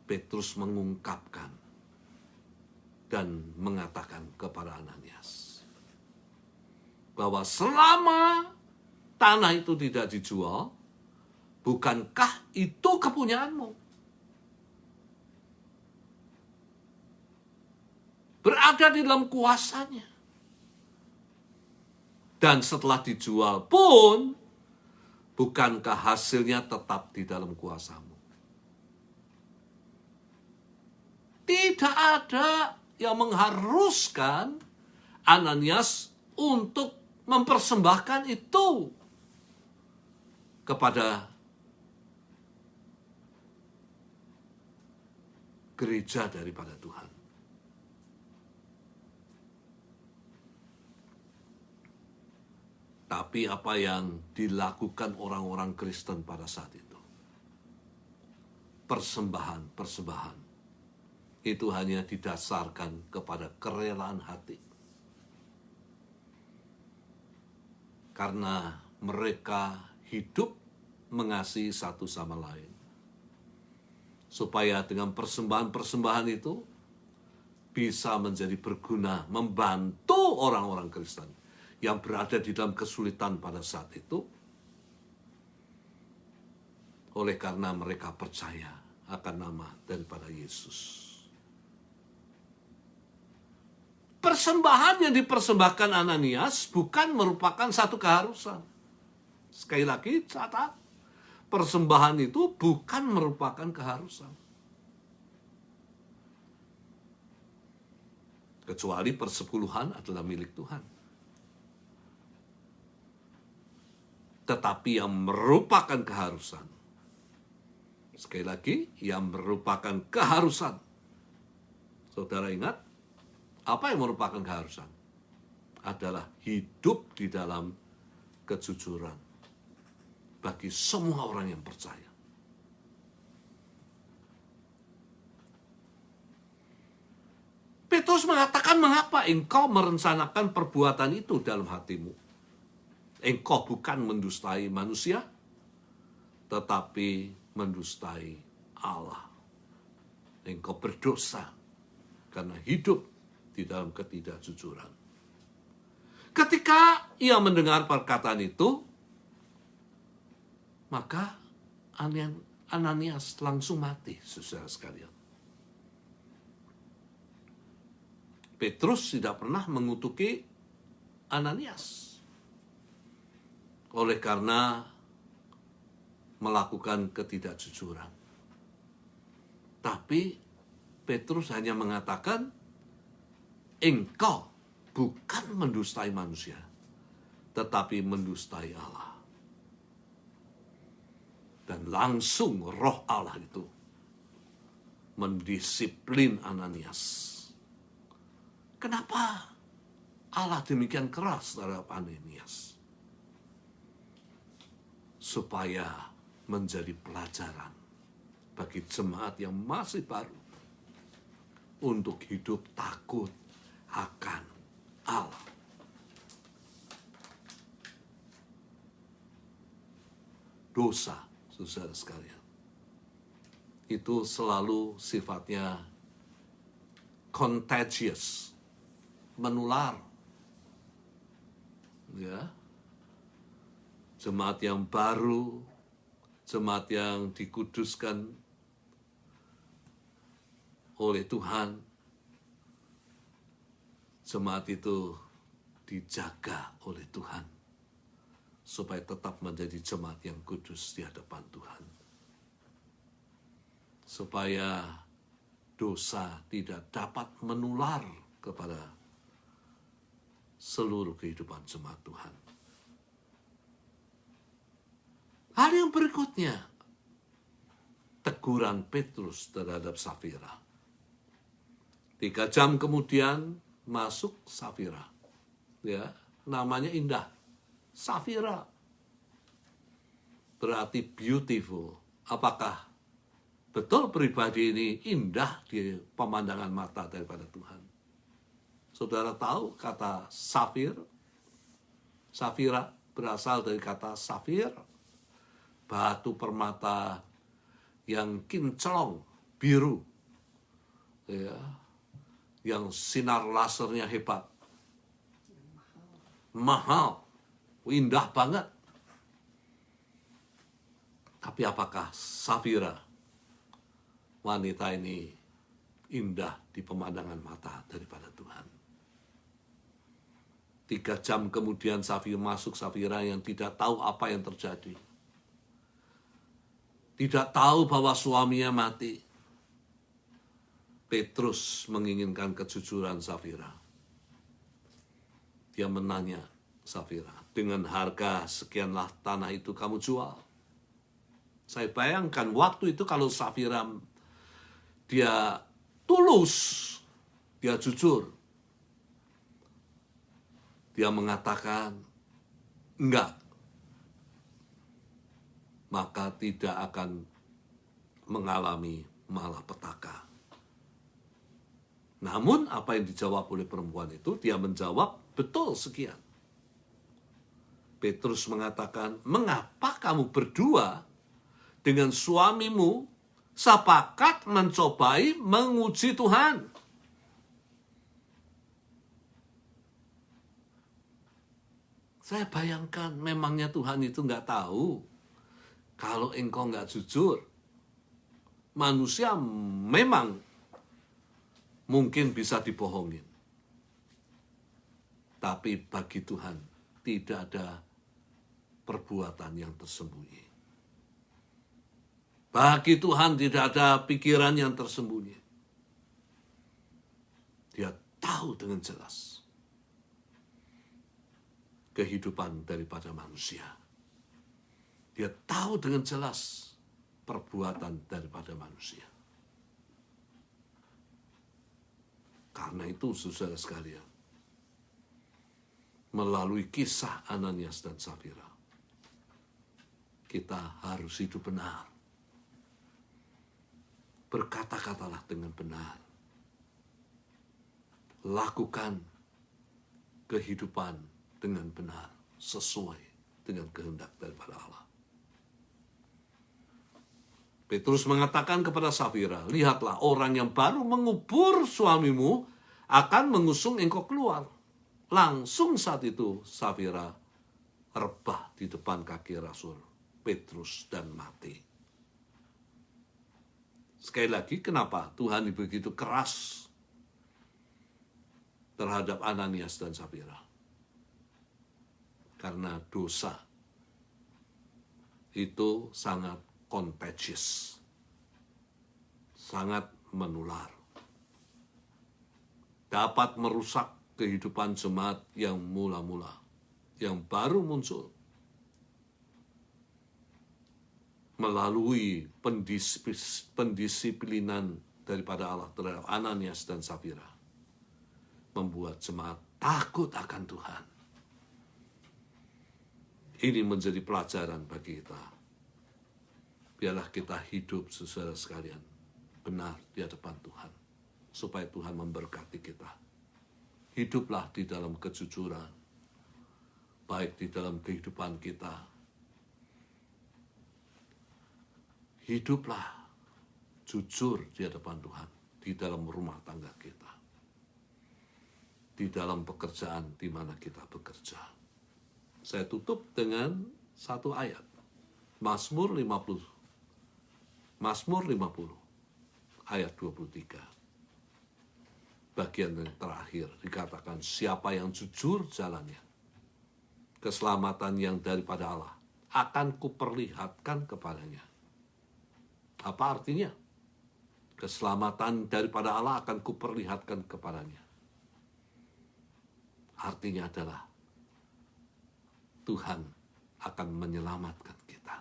Petrus mengungkapkan dan mengatakan kepada Ananias bahwa selama tanah itu tidak dijual, Bukankah itu kepunyaanmu? Berada di dalam kuasanya. Dan setelah dijual pun, bukankah hasilnya tetap di dalam kuasamu? Tidak ada yang mengharuskan Ananias untuk mempersembahkan itu kepada gereja daripada Tuhan. Tapi apa yang dilakukan orang-orang Kristen pada saat itu? Persembahan itu hanya didasarkan kepada kerelaan hati. Karena mereka hidup mengasihi satu sama lain. Supaya dengan persembahan-persembahan itu bisa menjadi berguna, membantu orang-orang Kristen yang berada di dalam kesulitan pada saat itu, oleh karena mereka percaya akan nama daripada Yesus. Persembahan yang dipersembahkan Ananias bukan merupakan satu keharusan. Sekali lagi, catat, persembahan itu bukan merupakan keharusan. Kecuali persepuluhan adalah milik Tuhan. Tetapi yang merupakan keharusan, sekali lagi, yang merupakan keharusan. Saudara ingat, apa yang merupakan keharusan? Adalah hidup di dalam kejujuran bagi semua orang yang percaya. Petrus mengatakan, mengapa engkau merencanakan perbuatan itu dalam hatimu? Engkau bukan mendustai manusia, tetapi mendustai Allah. Engkau berdosa karena hidup di dalam ketidakjujuran. Ketika ia mendengar perkataan itu, maka Ananias langsung mati, saudara sekalian. Petrus tidak pernah mengutuki Ananias oleh karena melakukan ketidakjujuran. Tapi Petrus hanya mengatakan, engkau bukan mendustai manusia, tetapi mendustai Allah. Dan langsung roh Allah itu mendisiplin Ananias. Kenapa Allah demikian keras terhadap Ananias? Supaya menjadi pelajaran bagi jemaat yang masih baru untuk hidup takut akan Allah. Dosa, saudara sekalian, itu selalu sifatnya contagious, menular. Ya. Jemaat yang baru, jemaat yang dikuduskan oleh Tuhan, jemaat itu dijaga oleh Tuhan supaya tetap menjadi jemaat yang kudus di hadapan Tuhan. Supaya dosa tidak dapat menular kepada seluruh kehidupan jemaat Tuhan. Hal yang berikutnya, teguran Petrus terhadap Safira. 3 jam kemudian masuk Safira. Ya, namanya indah. Safira. Berarti beautiful. Apakah betul pribadi ini indah di pemandangan mata daripada Tuhan? Saudara tahu kata safir? Safira berasal dari kata safir. Batu permata yang kinclong, biru, ya, yang sinar lasernya hebat, mahal, indah banget. Tapi apakah Safira, wanita ini indah di pemandangan mata daripada Tuhan? 3 jam kemudian Safira yang tidak tahu apa yang terjadi. Tidak tahu bahwa suaminya mati. Petrus menginginkan kejujuran Safira. Dia menanya Safira, dengan harga sekianlah tanah itu kamu jual. Saya bayangkan waktu itu kalau Safira dia tulus, dia jujur. Dia mengatakan enggak, maka tidak akan mengalami malapetaka. Namun apa yang dijawab oleh perempuan itu, dia menjawab betul sekian. Petrus mengatakan, mengapa kamu berdua dengan suamimu sepakat mencobai menguji Tuhan? Saya bayangkan memangnya Tuhan itu nggak tahu kalau engkau nggak jujur. Manusia memang mungkin bisa dibohongin. Tapi bagi Tuhan tidak ada perbuatan yang tersembunyi. Bagi Tuhan tidak ada pikiran yang tersembunyi. Dia tahu dengan jelas kehidupan daripada manusia. Dia tahu dengan jelas perbuatan daripada manusia. Karena itu, saudara sekalian, melalui kisah Ananias dan Safira, kita harus hidup benar. Berkata-katalah dengan benar. Lakukan kehidupan dengan benar, sesuai dengan kehendak daripada Allah. Petrus mengatakan kepada Safira, lihatlah orang yang baru mengubur suamimu akan mengusung engkau keluar. Langsung saat itu Safira rebah di depan kaki Rasul Petrus dan mati. Sekali lagi, kenapa Tuhan begitu keras terhadap Ananias dan Safira? Karena dosa itu sangat contagious, sangat menular. Dapat merusak kehidupan jemaat yang mula-mula, yang baru muncul. Melalui pendisiplinan daripada Allah terhadap Ananias dan Safira, membuat jemaat takut akan Tuhan. Ini menjadi pelajaran bagi kita. Biarlah kita hidup, saudara sekalian, benar di hadapan Tuhan, supaya Tuhan memberkati kita. Hiduplah di dalam kejujuran, baik di dalam kehidupan kita. Hiduplah jujur di hadapan Tuhan, di dalam rumah tangga kita, di dalam pekerjaan di mana kita bekerja. Saya tutup dengan satu ayat, Mazmur 50, ayat 23. Bagian yang terakhir dikatakan, siapa yang jujur jalannya, keselamatan yang daripada Allah akan kuperlihatkan kepadanya. Apa artinya? Keselamatan daripada Allah akan kuperlihatkan kepadanya. Artinya adalah Tuhan akan menyelamatkan kita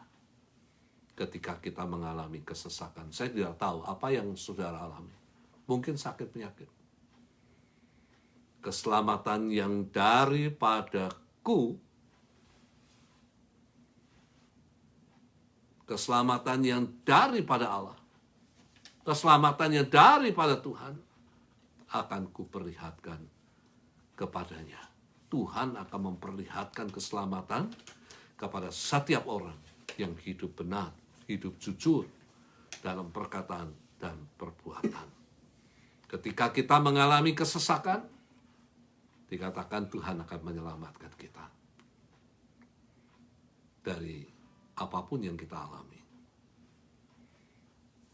ketika kita mengalami kesesakan. Saya tidak tahu apa yang saudara alami. Mungkin sakit penyakit. Keselamatan yang daripadaku, keselamatan yang daripada Allah, keselamatan yang daripada Tuhan akan kuperlihatkan kepadanya. Tuhan akan memperlihatkan keselamatan kepada setiap orang yang hidup benar, hidup jujur dalam perkataan dan perbuatan. Ketika kita mengalami kesesakan, dikatakan Tuhan akan menyelamatkan kita dari apapun yang kita alami.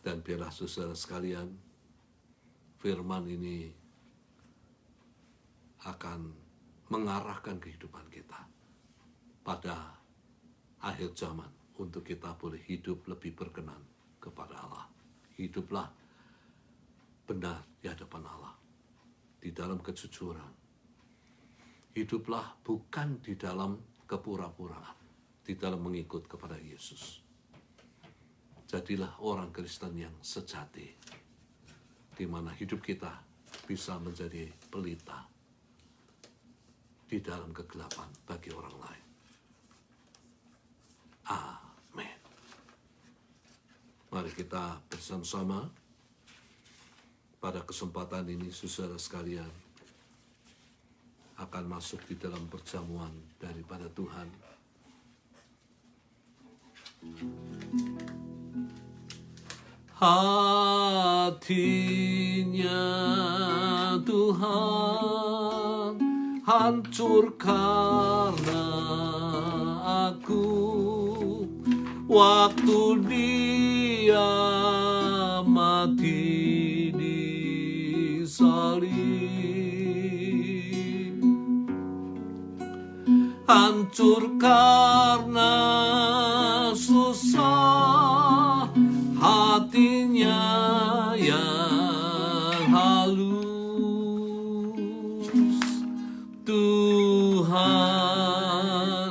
Dan biarlah saudara sekalian, firman ini akan mengarahkan kehidupan kita pada akhir zaman untuk kita boleh hidup lebih berkenan kepada Allah. Hiduplah benar di hadapan Allah, di dalam kejujuran. Hiduplah bukan di dalam kepura-puraan, di dalam mengikut kepada Yesus. Jadilah orang Kristen yang sejati, di mana hidup kita bisa menjadi pelita di dalam kegelapan bagi orang lain. Amin. Mari kita bersama-sama pada kesempatan ini, saudara sekalian, akan masuk di dalam perjamuan daripada Tuhan. Hatinya Tuhan hancur karena aku, waktu Dia mati di salib. Hancur karena susah hatinya yang halus. Tuhan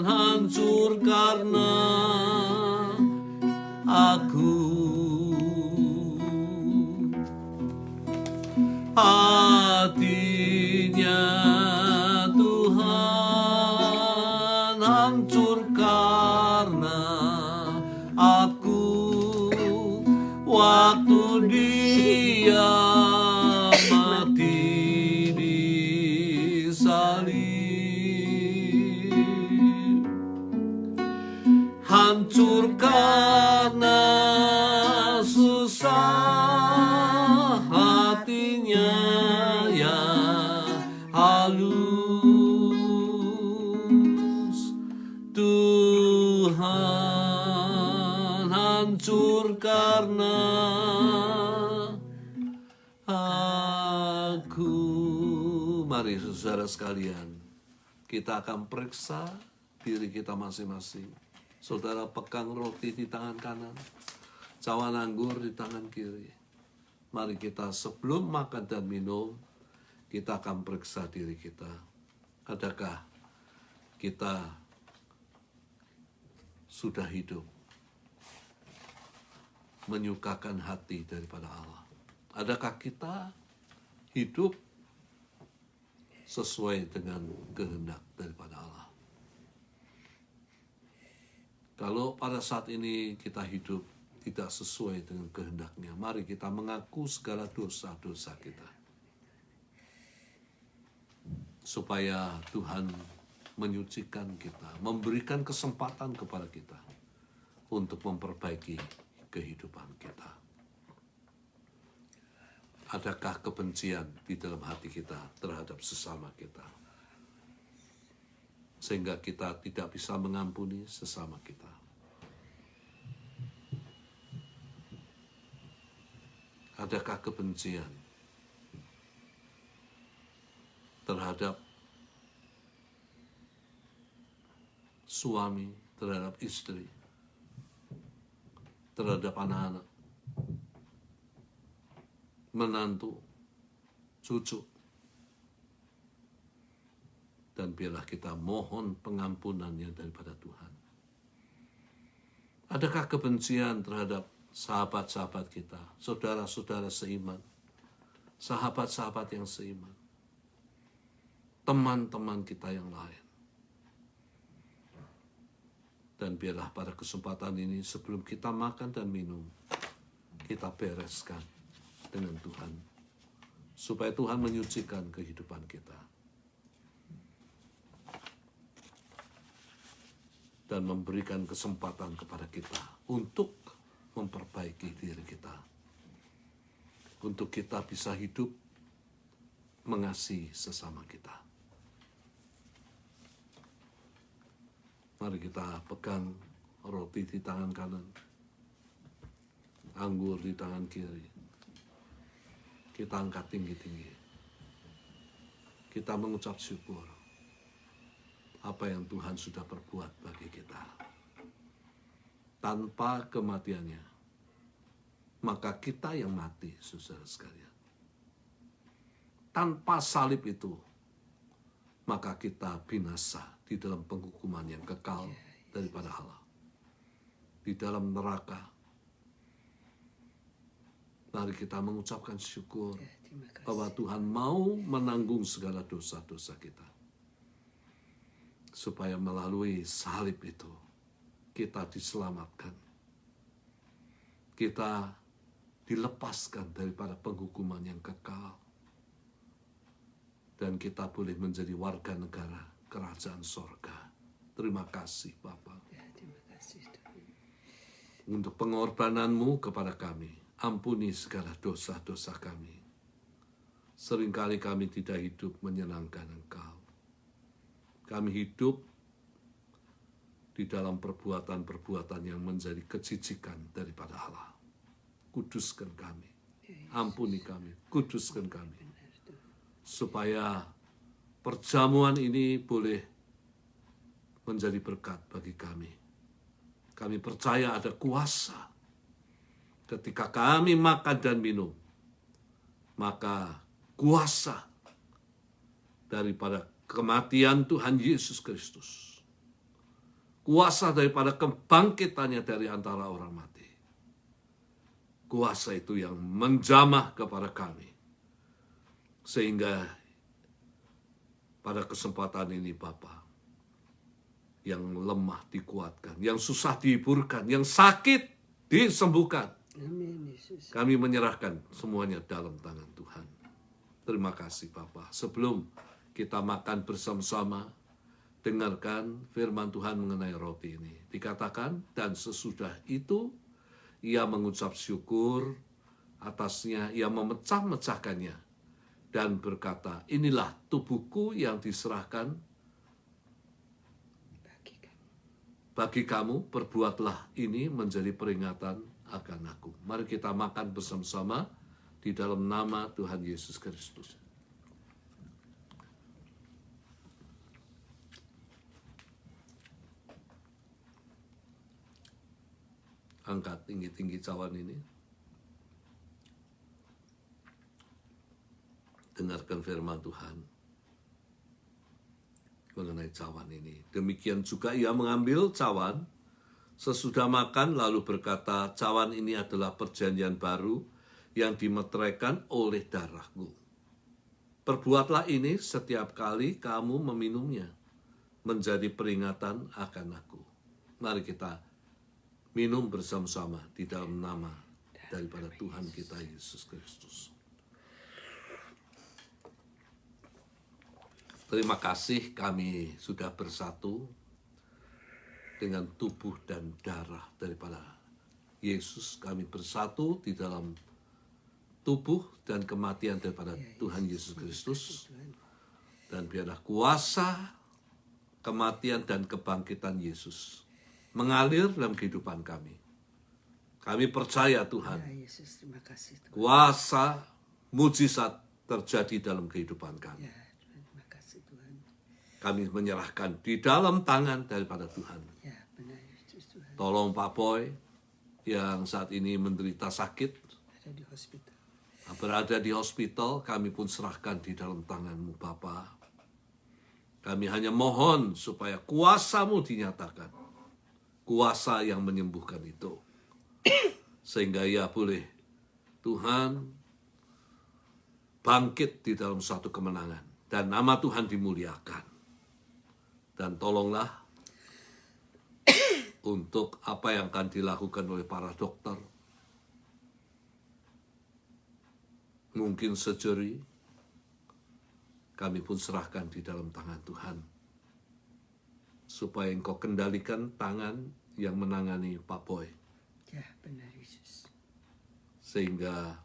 hancur karena aku. Hatinya Tuhan hancur karena aku, waktu Dia mati di salib. Hancur karena susah hatinya yang halus. Tuhan hancur karena aku. Mari saudara sekalian, kita akan periksa diri kita masing-masing. Saudara pegang roti di tangan kanan, cawan anggur di tangan kiri. Mari kita sebelum makan dan minum, kita akan periksa diri kita. Adakah kita sudah hidup menyukakan hati daripada Allah? Adakah kita hidup sesuai dengan kehendak daripada Allah? Kalau pada saat ini kita hidup tidak sesuai dengan kehendaknya, mari kita mengaku segala dosa-dosa kita, supaya Tuhan menyucikan kita, memberikan kesempatan kepada kita untuk memperbaiki kehidupan kita. Adakah kebencian di dalam hati kita terhadap sesama kita, sehingga kita tidak bisa mengampuni sesama kita? Adakah kebencian terhadap suami, terhadap istri, terhadap anak-anak, menantu, cucu? Dan biarlah kita mohon pengampunannya daripada Tuhan. Adakah kebencian terhadap sahabat-sahabat kita, saudara-saudara seiman, sahabat-sahabat yang seiman, teman-teman kita yang lain? Dan biarlah pada kesempatan ini, sebelum kita makan dan minum, kita bereskan dengan Tuhan, supaya Tuhan menyucikan kehidupan kita dan memberikan kesempatan kepada kita untuk memperbaiki diri kita, untuk kita bisa hidup mengasihi sesama kita. Mari kita pegang roti di tangan kanan, anggur di tangan kiri. Kita angkat tinggi-tinggi. Kita mengucap syukur apa yang Tuhan sudah perbuat bagi kita. Tanpa kematiannya, maka kita yang mati, saudara sekalian. Tanpa salib itu, maka kita binasa di dalam penghukuman yang kekal daripada Allah. Di dalam neraka, mari kita mengucapkan syukur bahwa Tuhan mau menanggung segala dosa-dosa kita. Supaya melalui salib itu, kita diselamatkan. Kita dilepaskan daripada penghukuman yang kekal. Dan kita boleh menjadi warga negara kerajaan sorga. Terima kasih Bapa. Terima kasih Tuhan. Untuk pengorbananmu kepada kami. Ampuni segala dosa-dosa kami. Seringkali kami tidak hidup menyenangkan Engkau. Kami hidup di dalam perbuatan-perbuatan yang menjadi kejijikan daripada Allah. Kuduskan kami. Ampuni kami. Kuduskan kami. Supaya perjamuan ini boleh menjadi berkat bagi kami. Kami percaya ada kuasa ketika kami makan dan minum, maka kuasa daripada kematian Tuhan Yesus Kristus, kuasa daripada kebangkitannya dari antara orang mati, kuasa itu yang menjamah kepada kami, sehingga pada kesempatan ini Bapa, yang lemah dikuatkan, yang susah dihiburkan, yang sakit disembuhkan. Amin, Yesus. Kami menyerahkan semuanya dalam tangan Tuhan. Terima kasih Bapa. Sebelum kita makan bersama-sama, dengarkan firman Tuhan mengenai roti ini. Dikatakan, dan sesudah itu, ia mengucap syukur atasnya, ia memecah-mecahkannya, dan berkata, inilah tubuhku yang diserahkan bagi kamu, perbuatlah ini menjadi peringatan akan aku. Mari kita makan bersama-sama di dalam nama Tuhan Yesus Kristus. Angkat tinggi-tinggi cawan ini. Dengarkan firman Tuhan mengenai cawan ini. Demikian juga ia mengambil cawan sesudah makan lalu berkata, cawan ini adalah perjanjian baru yang dimeteraikan oleh darahku. Perbuatlah ini setiap kali kamu meminumnya menjadi peringatan akan aku. Mari kita minum bersama-sama di dalam nama daripada Tuhan kita Yesus Kristus. Terima kasih kami sudah bersatu dengan tubuh dan darah daripada Yesus. Kami bersatu di dalam tubuh dan kematian daripada Tuhan Yesus Kristus. Dan biarlah kuasa kematian dan kebangkitan Yesus mengalir dalam kehidupan kami. Kami percaya Tuhan, Ya Yesus, terima kasih Tuhan. kuasa mujizat terjadi dalam kehidupan kami. Ya Tuhan, terima kasih Tuhan. Kami menyerahkan di dalam tangan daripada Tuhan. Ya benar Yesus Tuhan. Tolong Pak Boy yang saat ini menderita sakit, Ada di hospital. berada di hospital, kami pun serahkan di dalam tangan-Mu Bapa. Kami hanya mohon supaya kuasa-Mu dinyatakan. Kuasa yang menyembuhkan itu. Sehingga ia boleh, Tuhan, bangkit di dalam suatu kemenangan. Dan nama Tuhan dimuliakan. Dan tolonglah untuk apa yang akan dilakukan oleh para dokter. Mungkin surgery, kami pun serahkan di dalam tangan Tuhan. Supaya Engkau kendalikan tangan yang menangani Pak Boy. Ya benar Yesus. Sehingga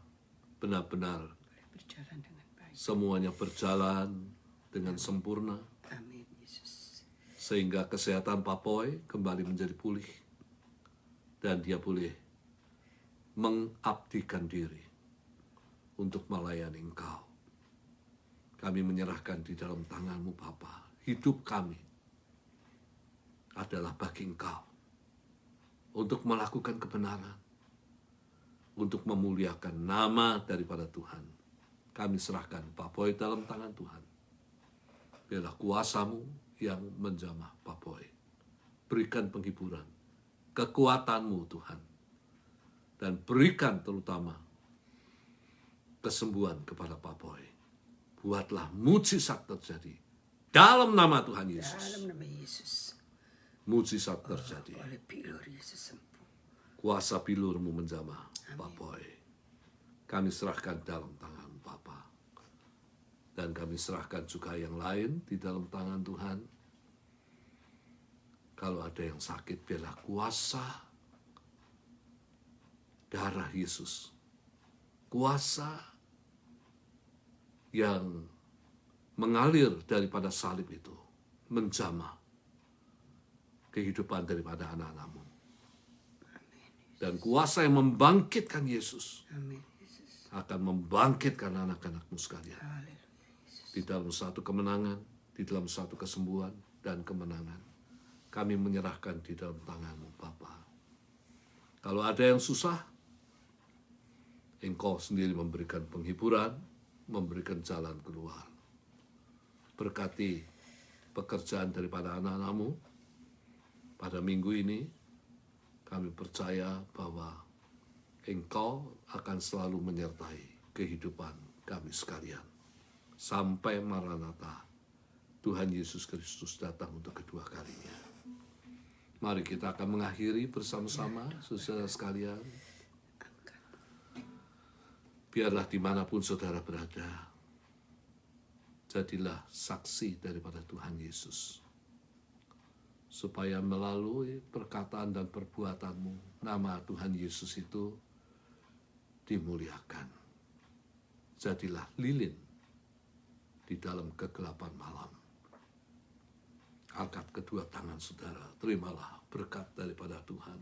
benar-benar Boleh berjalan dengan baik. semuanya berjalan dengan sempurna. Amin Yesus. Sehingga kesehatan Pak Boy kembali menjadi pulih. Dan dia boleh mengabdikan diri untuk melayani Engkau. Kami menyerahkan di dalam tangan-Mu Bapa. Hidup kami adalah bagi Engkau. Untuk melakukan kebenaran. Untuk memuliakan nama daripada Tuhan. Kami serahkan Pak Boy dalam tangan Tuhan. Biarlah kuasa-Mu yang menjamah Pak Boy. Berikan penghiburan, kekuatan-Mu Tuhan. Dan berikan terutama kesembuhan kepada Pak Boy. Buatlah mujizat terjadi. Dalam nama Tuhan Yesus. Dalam nama Yesus. Mujizat terjadi. Oleh pilur Yesus sembuh. Kuasa bilur-Mu menjamah Pak Boy. Kami serahkan dalam tangan Bapa. Dan kami serahkan juga yang lain di dalam tangan Tuhan. Kalau ada yang sakit, biarlah kuasa darah Yesus. Kuasa yang mengalir daripada salib itu menjamah kehidupan daripada anak-anak-Mu. Dan kuasa yang membangkitkan Yesus Amin. akan membangkitkan anak-anak-Mu sekalian. Haleluya. Di dalam satu kemenangan, di dalam satu kesembuhan dan kemenangan. Kami menyerahkan di dalam tangan-Mu Bapa. Kalau ada yang susah, Engkau sendiri memberikan penghiburan, memberikan jalan keluar. Berkati pekerjaan daripada anak-anak-Mu pada minggu ini. Kami percaya bahwa Engkau akan selalu menyertai kehidupan kami sekalian. Sampai Maranatha, Tuhan Yesus Kristus datang untuk kedua kalinya. Mari kita akan mengakhiri bersama-sama, saudara sekalian. Biarlah dimanapun saudara berada, jadilah saksi daripada Tuhan Yesus. Supaya melalui perkataan dan perbuatanmu, nama Tuhan Yesus itu dimuliakan. Jadilah lilin di dalam kegelapan malam. Angkat kedua tangan saudara, terimalah berkat daripada Tuhan.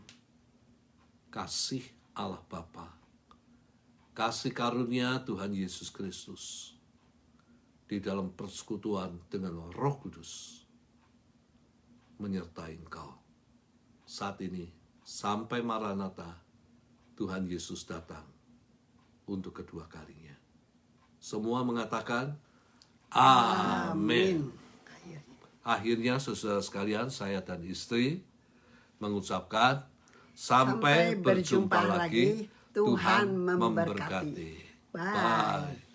Kasih Allah Bapa, kasih karunia Tuhan Yesus Kristus, di dalam persekutuan dengan Roh Kudus, menyertai engkau. Saat ini, sampai Maranatha, Tuhan Yesus datang untuk kedua kalinya. Semua mengatakan, Amin. Akhirnya, saudara sekalian, saya dan istri mengucapkan, sampai berjumpa lagi. Tuhan memberkati. Bye.